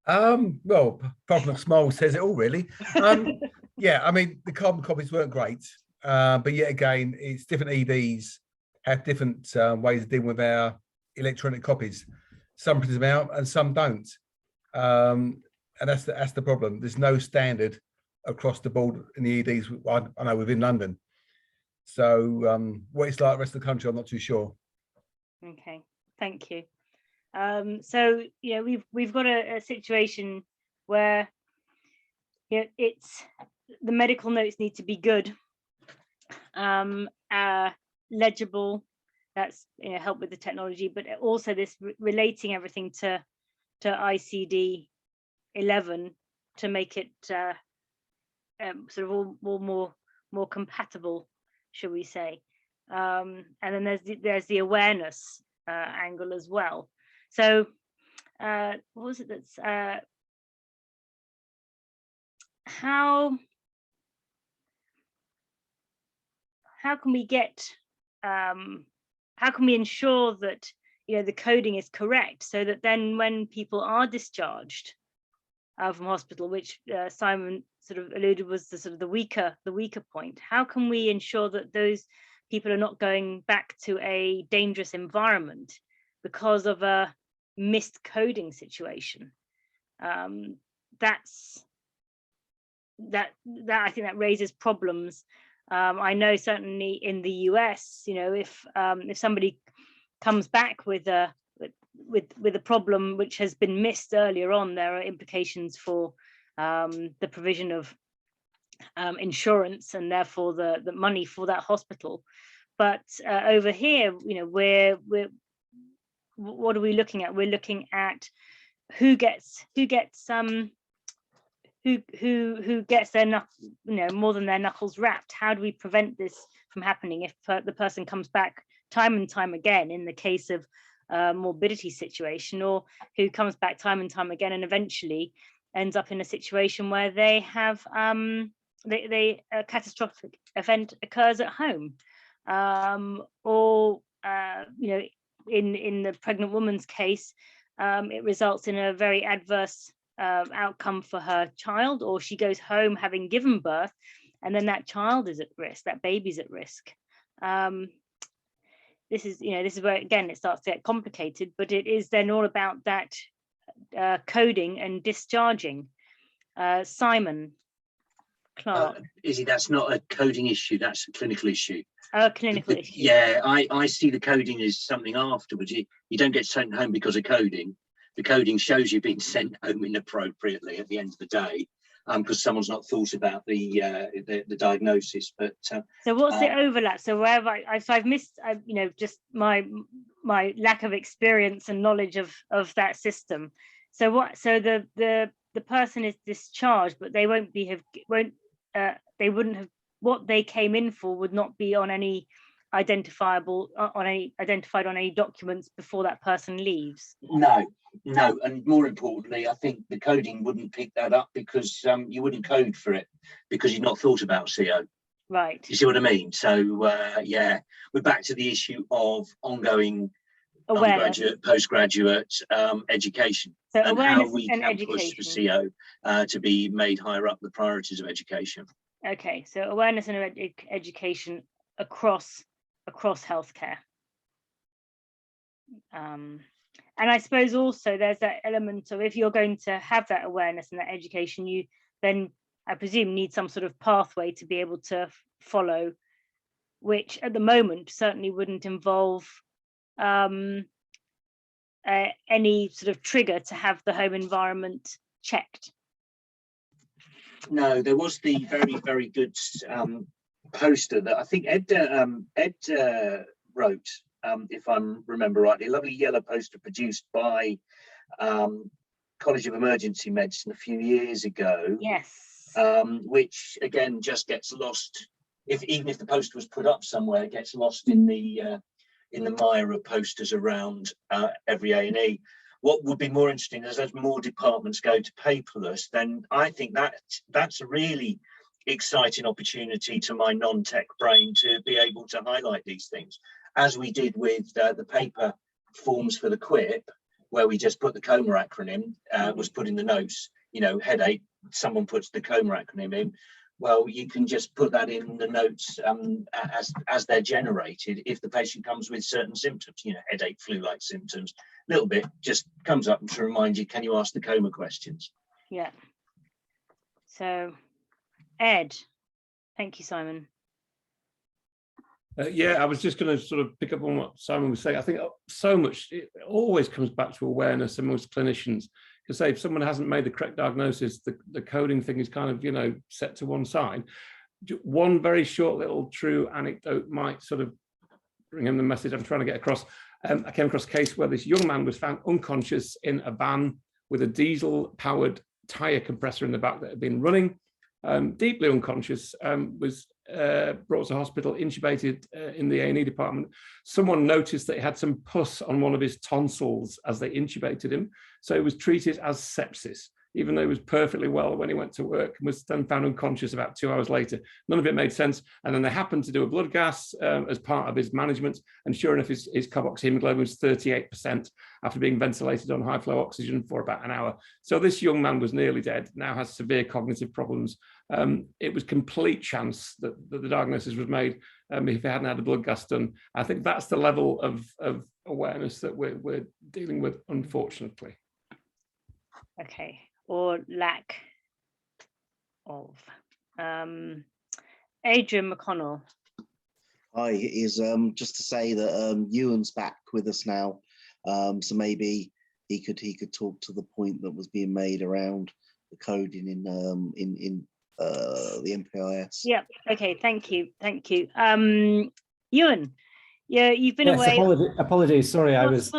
Well, Problem Small says it all, really. Yeah, I mean, the carbon copies weren't great, but yet again, it's different EDs have different ways of dealing with our electronic copies. Some print them out and some don't, and that's the problem. There's no standard across the board in the EDs. I know within London. So what it's like the rest of the country, I'm not too sure. Okay, thank you. So we've got a situation where it's the medical notes need to be good, legible. That's help with the technology, but also this relating everything to ICD11 to make it sort of all more compatible, shall we say? And then there's the awareness angle as well. So what was it that's how can we get how can we ensure that the coding is correct, so that then when people are discharged from hospital, which Simon sort of alluded was the sort of the weaker point, how can we ensure that those people are not going back to a dangerous environment because of a missed coding situation? I think that raises problems. I know certainly in the US, if somebody comes back with a problem which has been missed earlier on, there are implications for the provision of insurance and therefore the money for that hospital. But over here, what are we looking at? We're looking at who gets their more than their knuckles wrapped. How do we prevent this from happening if the person comes back time and time again in the case of morbidity situation, or who comes back time and time again and eventually ends up in a situation where they have a catastrophic event occurs at home, or in the pregnant woman's case, it results in a very adverse outcome for her child, or she goes home having given birth, and then that child is at risk, that baby's at risk. This is where again it starts to get complicated, but it is then all about that coding and discharging. Simon Clark. Izzy, that's not a coding issue, that's a clinical issue. A clinical issue. Yeah, I see the coding as something afterwards. You don't get sent home because of coding. The coding shows you've been sent home inappropriately at the end of the day, because someone's not thought about the diagnosis. But so what's the overlap? So wherever I've missed, just my lack of experience and knowledge of that system. So the person is discharged, but they they wouldn't have, what they came in for would not be on any identified on any documents before that person leaves. No, and more importantly, I think the coding wouldn't pick that up because you wouldn't code for it because you've not thought about CO. Right. You see what I mean? So yeah, we're back to the issue of ongoing undergraduate, postgraduate education, So and how we and can push for CO to be made higher up the priorities of education. Okay, so awareness and education across healthcare. And I suppose also there's that element of, if you're going to have that awareness and that education, you then, I presume, need some sort of pathway to be able to follow, which at the moment certainly wouldn't involve any sort of trigger to have the home environment checked. No, there was the very, very good poster that I think Ed wrote, if I remember rightly, a lovely yellow poster produced by College of Emergency Medicine a few years ago. Yes. Which again just gets lost. Even if the poster was put up somewhere, it gets lost in the mire of posters around every A&E. What would be more interesting is, as more departments go to paperless, then I think that's a really exciting opportunity to my non-tech brain to be able to highlight these things, as we did with the paper forms for the QIP, where we just put the COMA acronym, was put in the notes, you know, headache, someone puts the COMA acronym in. Well, you can just put that in the notes as they're generated if the patient comes with certain symptoms, you know, headache, flu-like symptoms, a little bit just comes up to remind you, can you ask the COMA questions? Yeah. So, Ed, thank you, Simon. Yeah, I was just going to sort of pick up on what Simon was saying. I think so much, it always comes back to awareness amongst clinicians. Because say if someone hasn't made the correct diagnosis, the coding thing is kind of, you know, set to one side. One very short little true anecdote might sort of bring in the message I'm trying to get across. I came across a case where this young man was found unconscious in a van with a diesel-powered tyre compressor in the back that had been running, deeply unconscious, was brought to hospital, intubated in the A&E department. Someone noticed that he had some pus on one of his tonsils as they intubated him. So he was treated as sepsis, even though he was perfectly well when he went to work, and was then found unconscious about 2 hours later. None of it made sense. And then they happened to do a blood gas as part of his management. And sure enough, his carboxyhemoglobin was 38% after being ventilated on high flow oxygen for about an hour. So this young man was nearly dead, now has severe cognitive problems. It was complete chance that the diagnosis was made if he hadn't had a blood gas done. I think that's the level of awareness that we're dealing with, unfortunately. Okay, or lack of. Adrian McConnell. Hi, is just to say that Ewan's back with us now, so maybe he could talk to the point that was being made around the coding in the MPIS. Yeah. Okay. Thank you. Ewan, yeah, you've been away. Apologies. Sorry, I was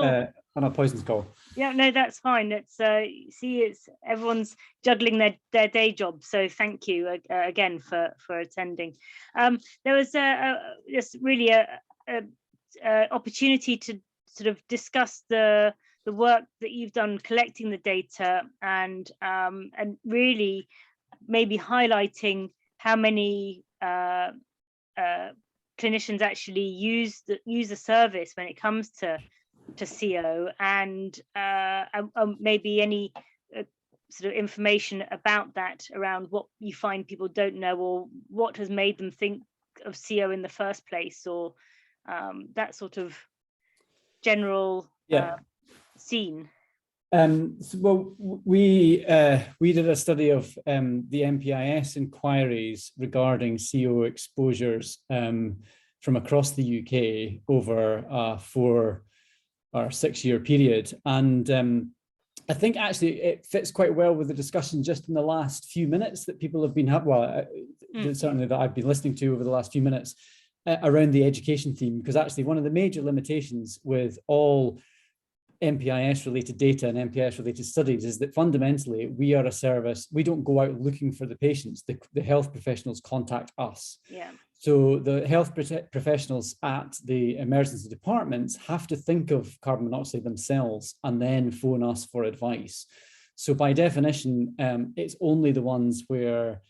on a poisons call. Yeah, no, that's fine. It's it's everyone's juggling their day job. So thank you again for attending. There was just really a opportunity to sort of discuss the work that you've done collecting the data and really maybe highlighting how many clinicians actually use the service when it comes to CO, and maybe any sort of information about that, around what you find people don't know, or what has made them think of CO in the first place, or that sort of general scene. Well, we did a study of the MPIS inquiries regarding CO exposures from across the UK over a 4 or 6 year period, and I think actually it fits quite well with the discussion just in the last few minutes that people have been certainly that I've been listening to over the last few minutes around the education theme, because actually one of the major limitations with all MPIS related data and MPIS related studies is that fundamentally we are a service. We don't go out looking for the patients. The health professionals contact us. Yeah. So the health professionals at the emergency departments have to think of carbon monoxide themselves and then phone us for advice. So by definition, it's only the ones where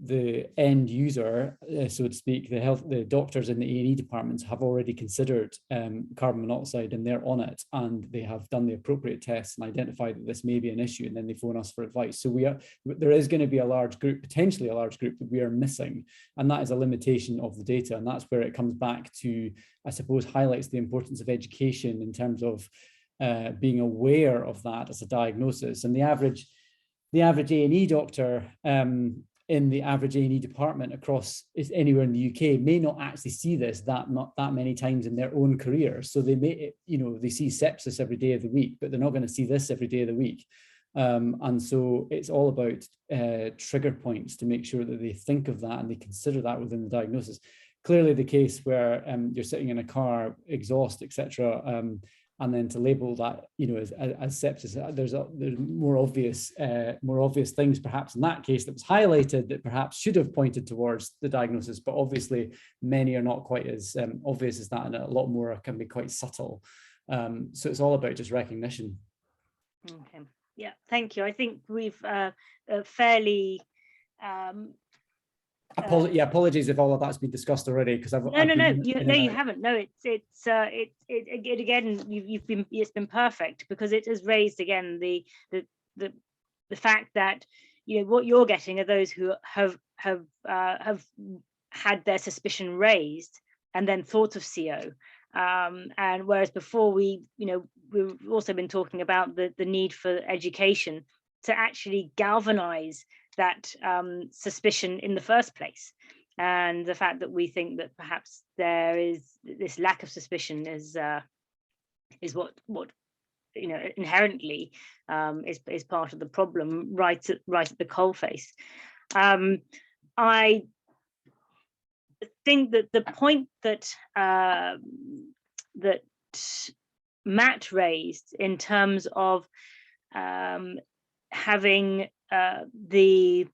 the end user, so to speak, the doctors in the A&E departments have already considered carbon monoxide, and they're on it, and they have done the appropriate tests and identified that this may be an issue, and then they phone us for advice. So there is going to be a large group, potentially a large group, that we are missing, and that is a limitation of the data, and that's where it comes back to, I suppose, highlights the importance of education in terms of being aware of that as a diagnosis. And the average A&E doctor in the average A&E department across anywhere in the UK may not actually see this that many times in their own career. So they may, they see sepsis every day of the week, but they're not going to see this every day of the week. And so it's all about trigger points to make sure that they think of that and they consider that within the diagnosis. Clearly the case where you're sitting in a car, exhaust, etc., and then to label that, as sepsis, there's more obvious things perhaps in that case that was highlighted that perhaps should have pointed towards the diagnosis, but obviously many are not quite as obvious as that, and a lot more can be quite subtle. So it's all about just recognition. Okay, yeah, thank you. I think we've fairly apologies if all of that's been discussed already, because I've you haven't. No, it's again, it's been perfect, because it has raised again the fact that what you're getting are those who have had their suspicion raised and then thought of CO, and whereas before we've also been talking about the need for education to actually galvanize that suspicion in the first place, and the fact that we think that perhaps there is this lack of suspicion is what inherently is part of the problem right at the coalface. I think that the point that that Matt raised in terms of having from the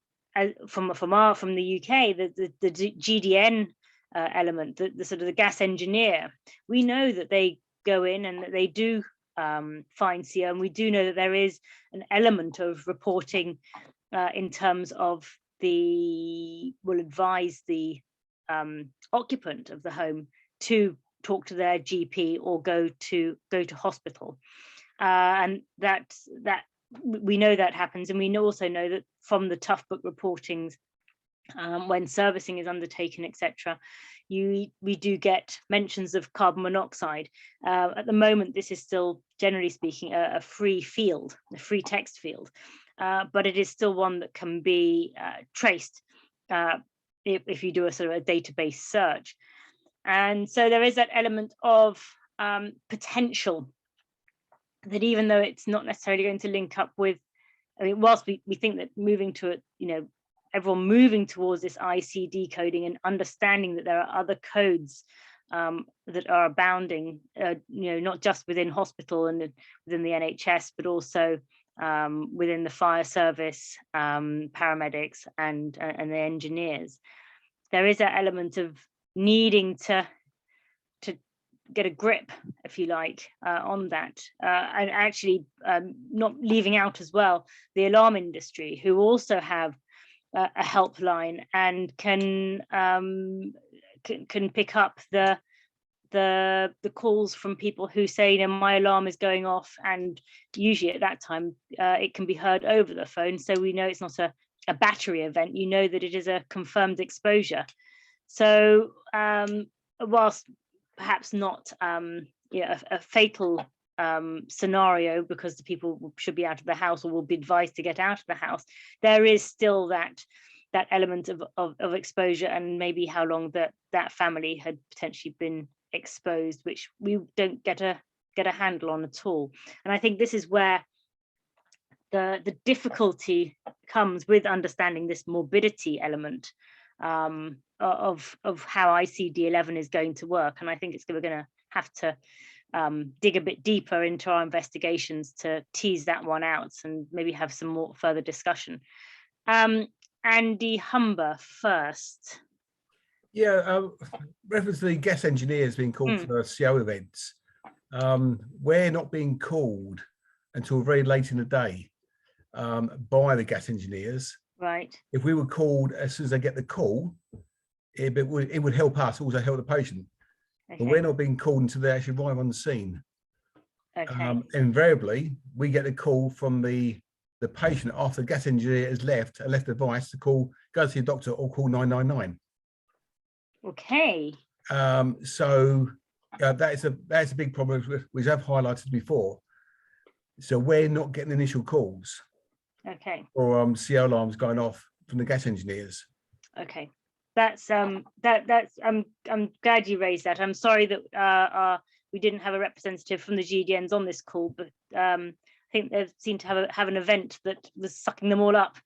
UK, the GDN element, the sort of the gas engineer, we know that they go in and that they do find CO, and we do know that there is an element of reporting in terms of will advise the occupant of the home to talk to their GP or go to hospital, and that we know that happens. And we also know that from the tough book reportings, when servicing is undertaken, etc., we do get mentions of carbon monoxide. At the moment, this is still, generally speaking, a free field, a free text field, but it is still one that can be traced if you do a sort of a database search. And so there is that element of potential, that even though it's not necessarily going to link up with, whilst we think that moving to it, everyone moving towards this ICD coding and understanding that there are other codes that are abounding, not just within hospital and within the NHS, but also within the fire service, paramedics, and the engineers. There is that element of needing to get a grip, if you like, on that, and actually not leaving out as well the alarm industry, who also have a helpline and can pick up the calls from people who say, my alarm is going off, and usually at that time it can be heard over the phone, so we know it's not a battery event, that it is a confirmed exposure. So whilst perhaps not a fatal scenario, because the people should be out of the house or will be advised to get out of the house, there is still that element of exposure, and maybe how long that family had potentially been exposed, which we don't get a handle on at all. And I think this is where the difficulty comes with understanding this morbidity element of how ICD11 is going to work. And I think we're going to have to dig a bit deeper into our investigations to tease that one out and maybe have some more further discussion. Andy Humber first. Yeah, reference to the gas engineers being called for CO events. We're not being called until very late in the day by the gas engineers. Right. If we were called as soon as they get the call, it would help us, also help the patient. Okay. But we're not being called until they actually arrive on the scene. Okay. Invariably, we get a call from the patient after the gas engineer has left a device to call, go to your doctor or call 999. Okay. So that's a big problem which I've highlighted before. So we're not getting initial calls. Okay. Or CO alarms going off from the gas engineers. Okay. That's I'm glad you raised that. I'm sorry that we didn't have a representative from the GDNs on this call, but I think they seem to have an event that was sucking them all up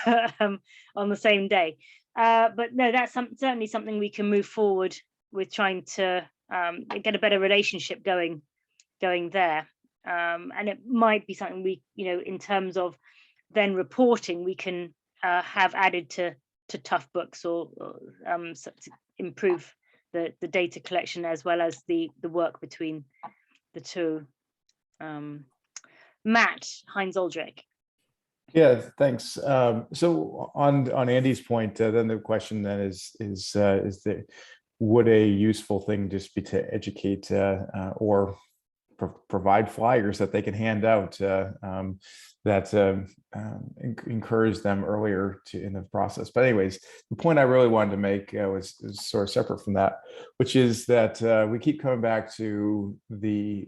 on the same day. But no, that's certainly something we can move forward with, trying to get a better relationship going there. And it might be something we, in terms of then reporting, we can have added to tough books or to improve the data collection as well as the work between the two. Matt Heinz-Aldrich. Yeah, thanks. So on Andy's point, then the question then is that would a useful thing just be to educate or provide flyers that they can hand out that encourage them earlier in the process. But anyways, the point I really wanted to make was sort of separate from that, which is that we keep coming back to a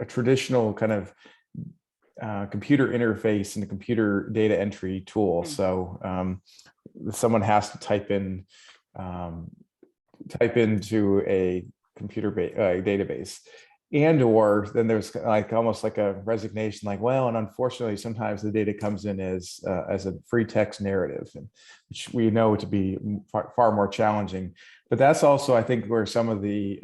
traditional kind of computer interface and the computer data entry tool. So someone has to type into a computer database. And or then there's like almost like a resignation, like, well, and unfortunately, sometimes the data comes in as a free text narrative, which we know to be far more challenging. But that's also, I think, where some of the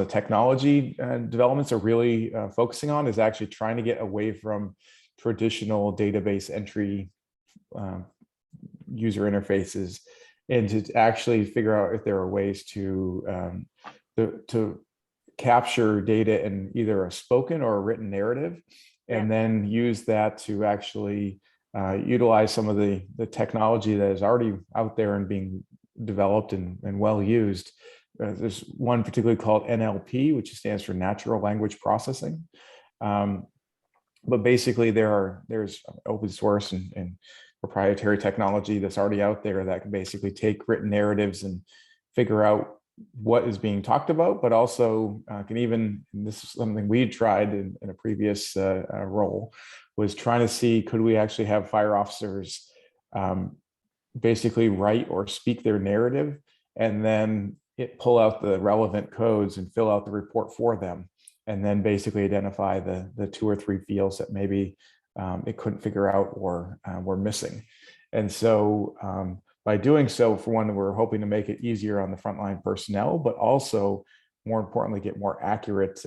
technology developments are really focusing on, is actually trying to get away from traditional database entry user interfaces, and to actually figure out if there are ways to capture data in either a spoken or a written narrative, and then use that to actually utilize some of the technology that is already out there and being developed and well used. There's one particularly called NLP, which stands for natural language processing. But basically there's open source and proprietary technology that's already out there that can basically take written narratives and figure out what is being talked about, but also can even, and this is something we had tried in a previous role, was trying to see, could we actually have fire officers basically write or speak their narrative, and then pull out the relevant codes and fill out the report for them, and then basically identify the 2 or 3 fields that maybe it couldn't figure out or were missing. And so by doing so, for one, we're hoping to make it easier on the frontline personnel, but also, more importantly, get more accurate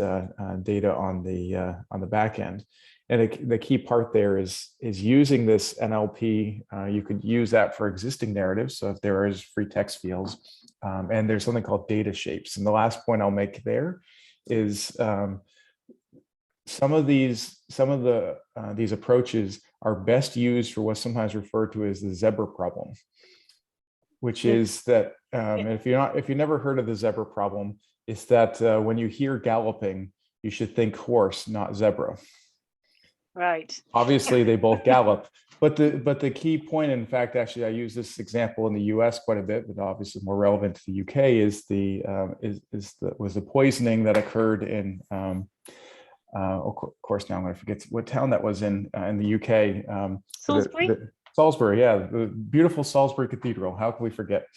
data on the back end. And the key part there is using this NLP. You could use that for existing narratives. So if there is free text fields, and there's something called data shapes. And the last point I'll make there is some of these approaches are best used for what's sometimes referred to as the zebra problem, which is that, and if you never heard of the zebra problem, it's that when you hear galloping, you should think horse, not zebra. Right. Obviously, they both gallop, but the key point, in fact, actually, I use this example in the U.S. quite a bit, but obviously more relevant to the U.K. is was the poisoning that occurred in. Of course, now I'm going to forget what town that was in the U.K. Salisbury. Salisbury, yeah, the beautiful Salisbury Cathedral. How can we forget?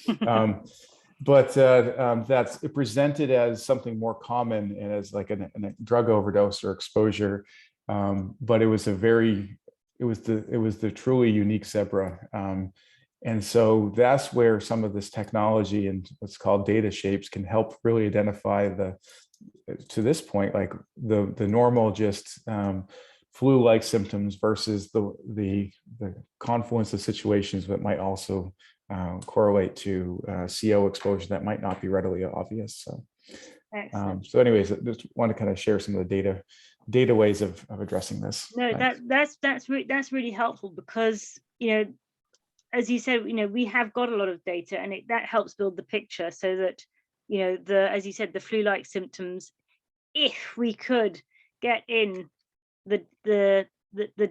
But it presented as something more common and as like a drug overdose or exposure. But it was the truly unique zebra. And so that's where some of this technology and what's called data shapes can help really identify to this point, like the normal just flu-like symptoms versus the confluence of situations that might also correlate to CO exposure that might not be readily obvious. So anyways, I just want to kind of share some of the data ways of addressing this. No, that's really helpful, because as you said, we have got a lot of data, and that helps build the picture, so that, as you said, the flu-like symptoms, if we could get in the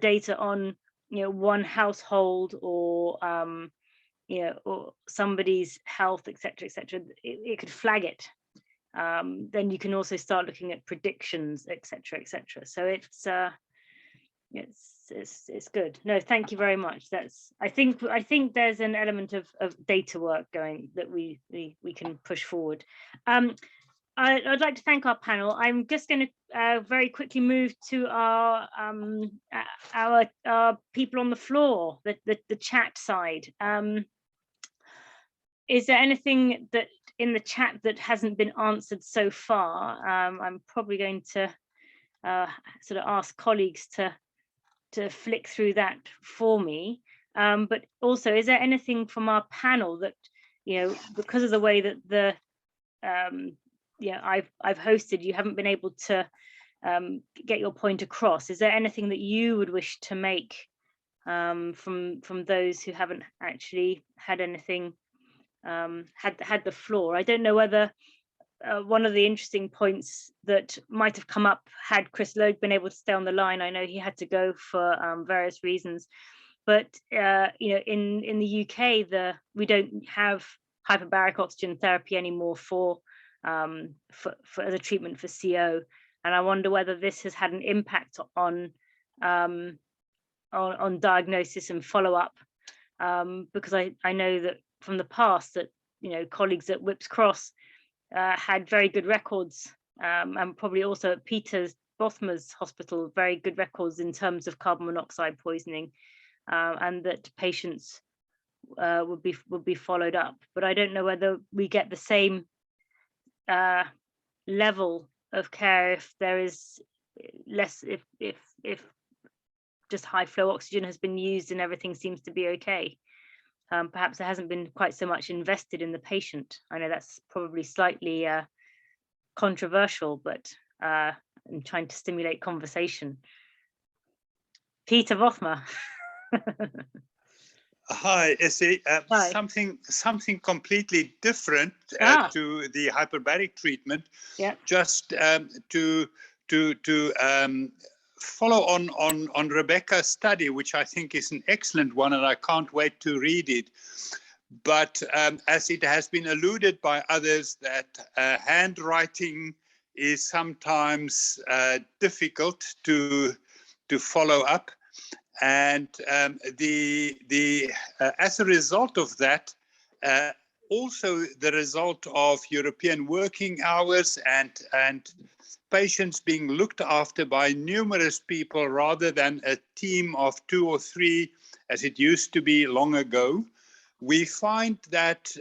data on, one household or, or somebody's health, etc., it could flag it. Then you can also start looking at predictions, etc., etc. So it's good. No, thank you very much. I think there's an element of data work going that we can push forward. I'd like to thank our panel. I'm just going to very quickly move to our people on the floor, the chat side. Is there anything that in the chat that hasn't been answered so far? I'm probably going to sort of ask colleagues to flick through that for me. But also, is there anything from our panel that, because of the way that the I've hosted, you haven't been able to get your point across? Is there anything that you would wish to make from those who haven't actually had anything, had the floor? I don't know whether one of the interesting points that might have come up had Chris Logue been able to stay on the line. I know he had to go for various reasons, but in the UK, we don't have hyperbaric oxygen therapy anymore for the treatment for CO, and I wonder whether this has had an impact on diagnosis and follow-up, because I know that from the past that colleagues at Whipps Cross had very good records, and probably also at Peter's Bothma's Hospital, very good records in terms of carbon monoxide poisoning, and that patients would be followed up. But I don't know whether we get the same level of care if there is less, if just high flow oxygen has been used and everything seems to be okay. Perhaps there hasn't been quite so much invested in the patient. I know that's probably slightly controversial, but I'm trying to stimulate conversation. Peter Bothma. Hi, Essie. Hi. Something completely different to the hyperbaric treatment. Yeah. Just to follow on Rebecca's study, which I think is an excellent one, and I can't wait to read it. But as it has been alluded by others, that handwriting is sometimes difficult to follow up. And as a result of that, also the result of European working hours and patients being looked after by numerous people rather than a team of 2 or 3, as it used to be long ago, we find that,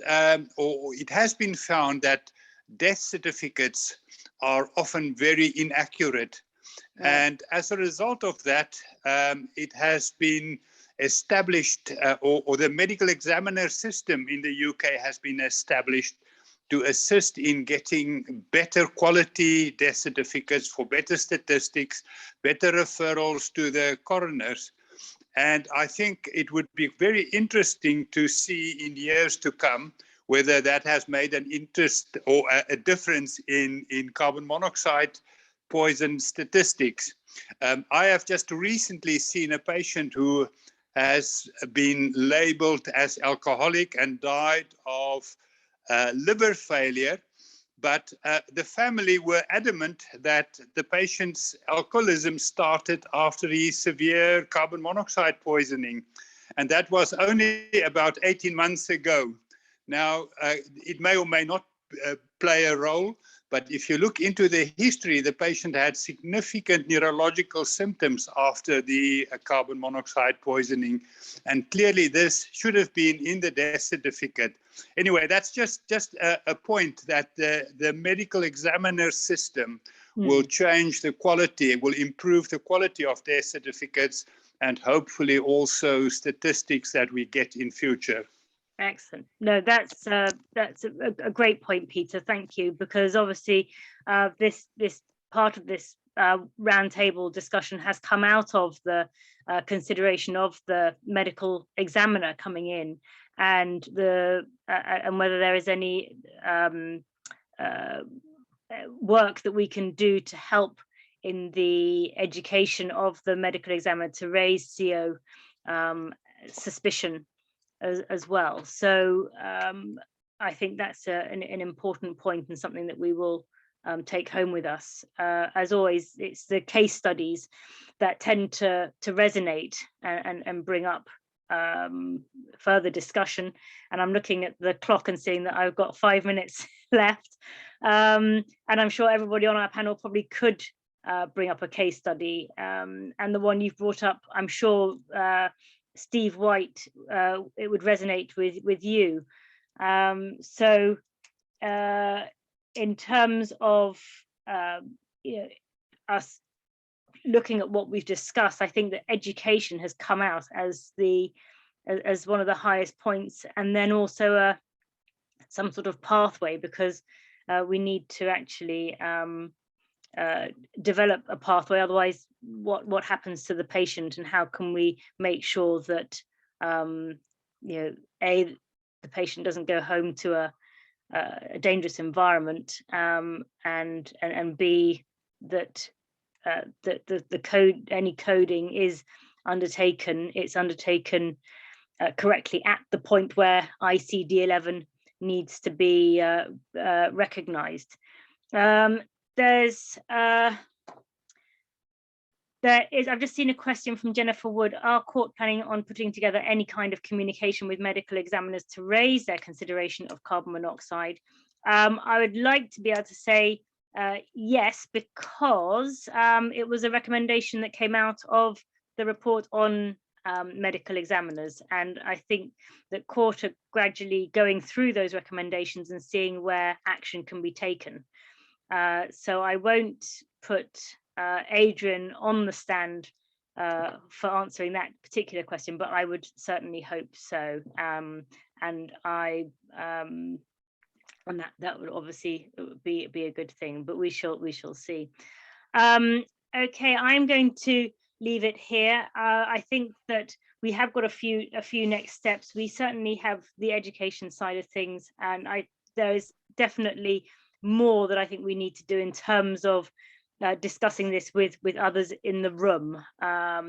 or it has been found that death certificates are often very inaccurate. And as a result of that, it has been established, or the medical examiner system in the UK has been established to assist in getting better quality death certificates for better statistics, better referrals to the coroners. And I think it would be very interesting to see in years to come whether that has made an interest or a difference in carbon monoxide poison statistics. I have just recently seen a patient who has been labeled as alcoholic and died of liver failure, but the family were adamant that the patient's alcoholism started after his severe carbon monoxide poisoning, and that was only about 18 months ago. Now, it may or may not play a role, but if you look into the history, the patient had significant neurological symptoms after the carbon monoxide poisoning. And clearly this should have been in the death certificate. Anyway, that's just a point that the medical examiner system will change the quality, will improve the quality of death certificates, and hopefully also statistics that we get in future. Excellent. No, that's a great point, Peter. Thank you, because obviously this part of this roundtable discussion has come out of the consideration of the medical examiner coming in, and whether there is any work that we can do to help in the education of the medical examiner to raise CO suspicion as well. So I think that's an important point and something that we will take home with us. As always, it's the case studies that tend to resonate and bring up further discussion. And I'm looking at the clock and seeing that I've got 5 minutes left. And I'm sure everybody on our panel probably could bring up a case study. And the one you've brought up, I'm sure, Steve White, it would resonate with you. So in terms of us looking at what we've discussed, I think that education has come out as one of the highest points, and then also some sort of pathway, because we need to actually develop a pathway. Otherwise, what happens to the patient, and how can we make sure that the patient doesn't go home to a dangerous environment, and B, that any coding is undertaken, it's undertaken correctly at the point where ICD11 needs to be recognized. I've just seen a question from Jennifer Wood. Are court planning on putting together any kind of communication with medical examiners to raise their consideration of carbon monoxide? I would like to be able to say yes, because it was a recommendation that came out of the report on medical examiners. And I think that court are gradually going through those recommendations and seeing where action can be taken. So I won't put Adrian on the stand for answering that particular question, but I would certainly hope so. And that would obviously be a good thing, but we shall see. Okay, I'm going to leave it here. I think that we have got a few next steps. We certainly have the education side of things, and there is definitely more that I think we need to do in terms of discussing this with others in the room. I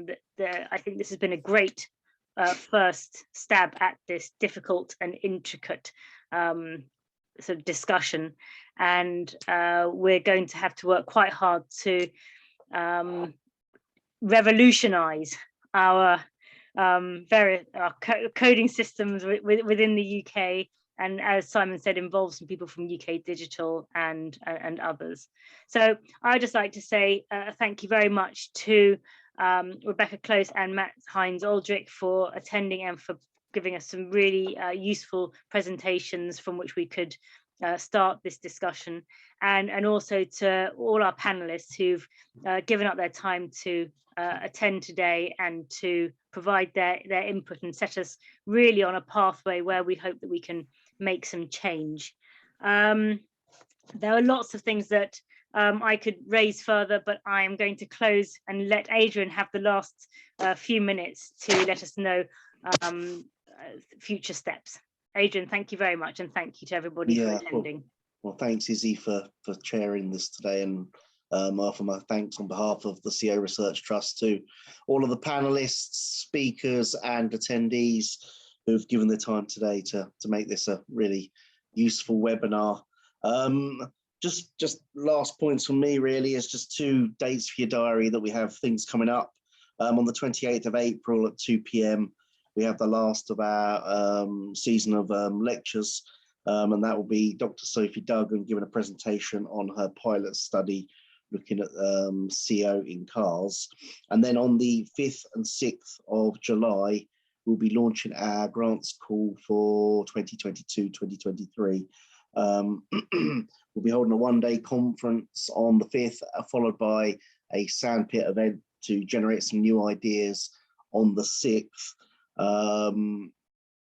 think this has been a great first stab at this difficult and intricate sort of discussion, and we're going to have to work quite hard to revolutionize our coding systems within the UK, and as Simon said, involve some people from UK Digital and others. So I'd just like to say thank you very much to Rebecca Close and Matt Hines-Aldrich for attending and for giving us some really useful presentations from which we could start this discussion, and also to all our panelists who've given up their time to attend today and to provide their input and set us really on a pathway where we hope that we can make some change. There are lots of things that I could raise further, but I am going to close and let Adrian have the last few minutes to let us know future steps. Adrian, thank you very much, and thank you to everybody for attending. Well, thanks, Izzy, for chairing this today, and offer my thanks on behalf of the CO Research Trust to all of the panelists, speakers, and attendees who've given their time today to make this a really useful webinar. Just last points from me really is just 2 dates for your diary that we have things coming up. On the 28th of April at 2 p.m. we have the last of our season of lectures, and that will be Dr. Sophie Duggan giving a presentation on her pilot study looking at CO in cars. And then on the 5th and 6th of July, we'll be launching our grants call for 2022-2023. We'll be holding a 1-day conference on the 5th, followed by a sandpit event to generate some new ideas on the 6th.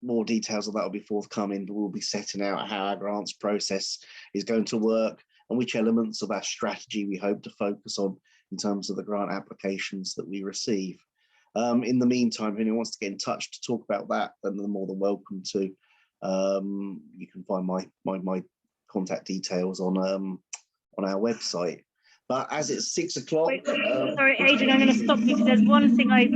More details of that will be forthcoming, but we'll be setting out how our grants process is going to work and which elements of our strategy we hope to focus on in terms of the grant applications that we receive. In the meantime, if anyone wants to get in touch to talk about that, then they're more than welcome to. You can find my contact details on our website. But as it's 6 o'clock. Sorry, Adrian, I'm going to stop you because there's one thing I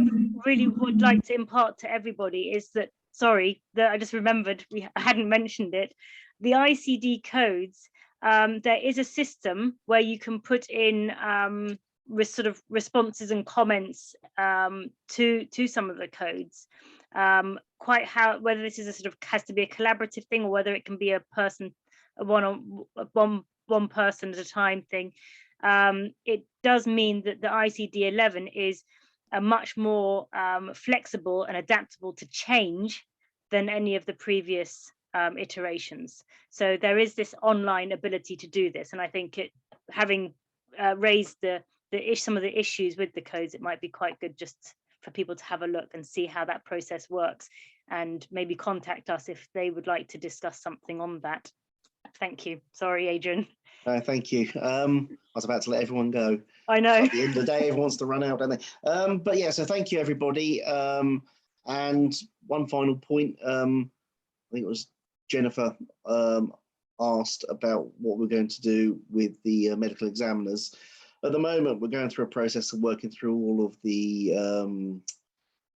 really would like to impart to everybody is that, sorry, that I just remembered, I hadn't mentioned it. The ICD codes, there is a system where you can put in sort of responses and comments to some of the codes. Whether this is a sort of has to be a collaborative thing or whether it can be a person, one person at a time thing. It does mean that the ICD11 is a much more flexible and adaptable to change than any of the previous iterations. So there is this online ability to do this, and I think having raised some of the issues with the codes, it might be quite good just for people to have a look and see how that process works, and maybe contact us if they would like to discuss something on that. Thank you. Sorry, Adrian. Thank you. I was about to let everyone go. I know. At the end of the day, everyone wants to run out, don't they? But yeah, so thank you, everybody. And one final point, I think it was Jennifer asked about what we're going to do with the medical examiners. At the moment, we're going through a process of working through all of the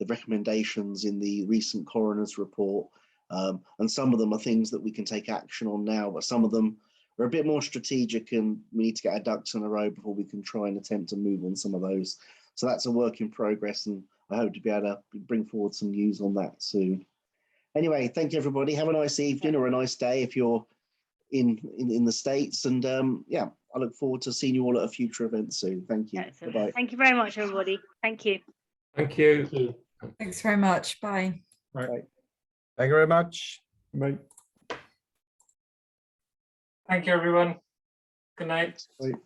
recommendations in the recent coroner's report. And some of them are things that we can take action on now, but some of them are a bit more strategic and we need to get our ducks in a row before we can try and attempt to move on some of those. So that's a work in progress, and I hope to be able to bring forward some news on that soon. Anyway, thank you, everybody. Have a nice evening or a nice day if you're in the States. And yeah, I look forward to seeing you all at a future event soon. Thank you. Bye-bye. Thank you very much, everybody. Thank you. Thank you. Thanks very much. Bye. Bye. Thank you very much. Bye. Thank you, everyone. Good night. Bye.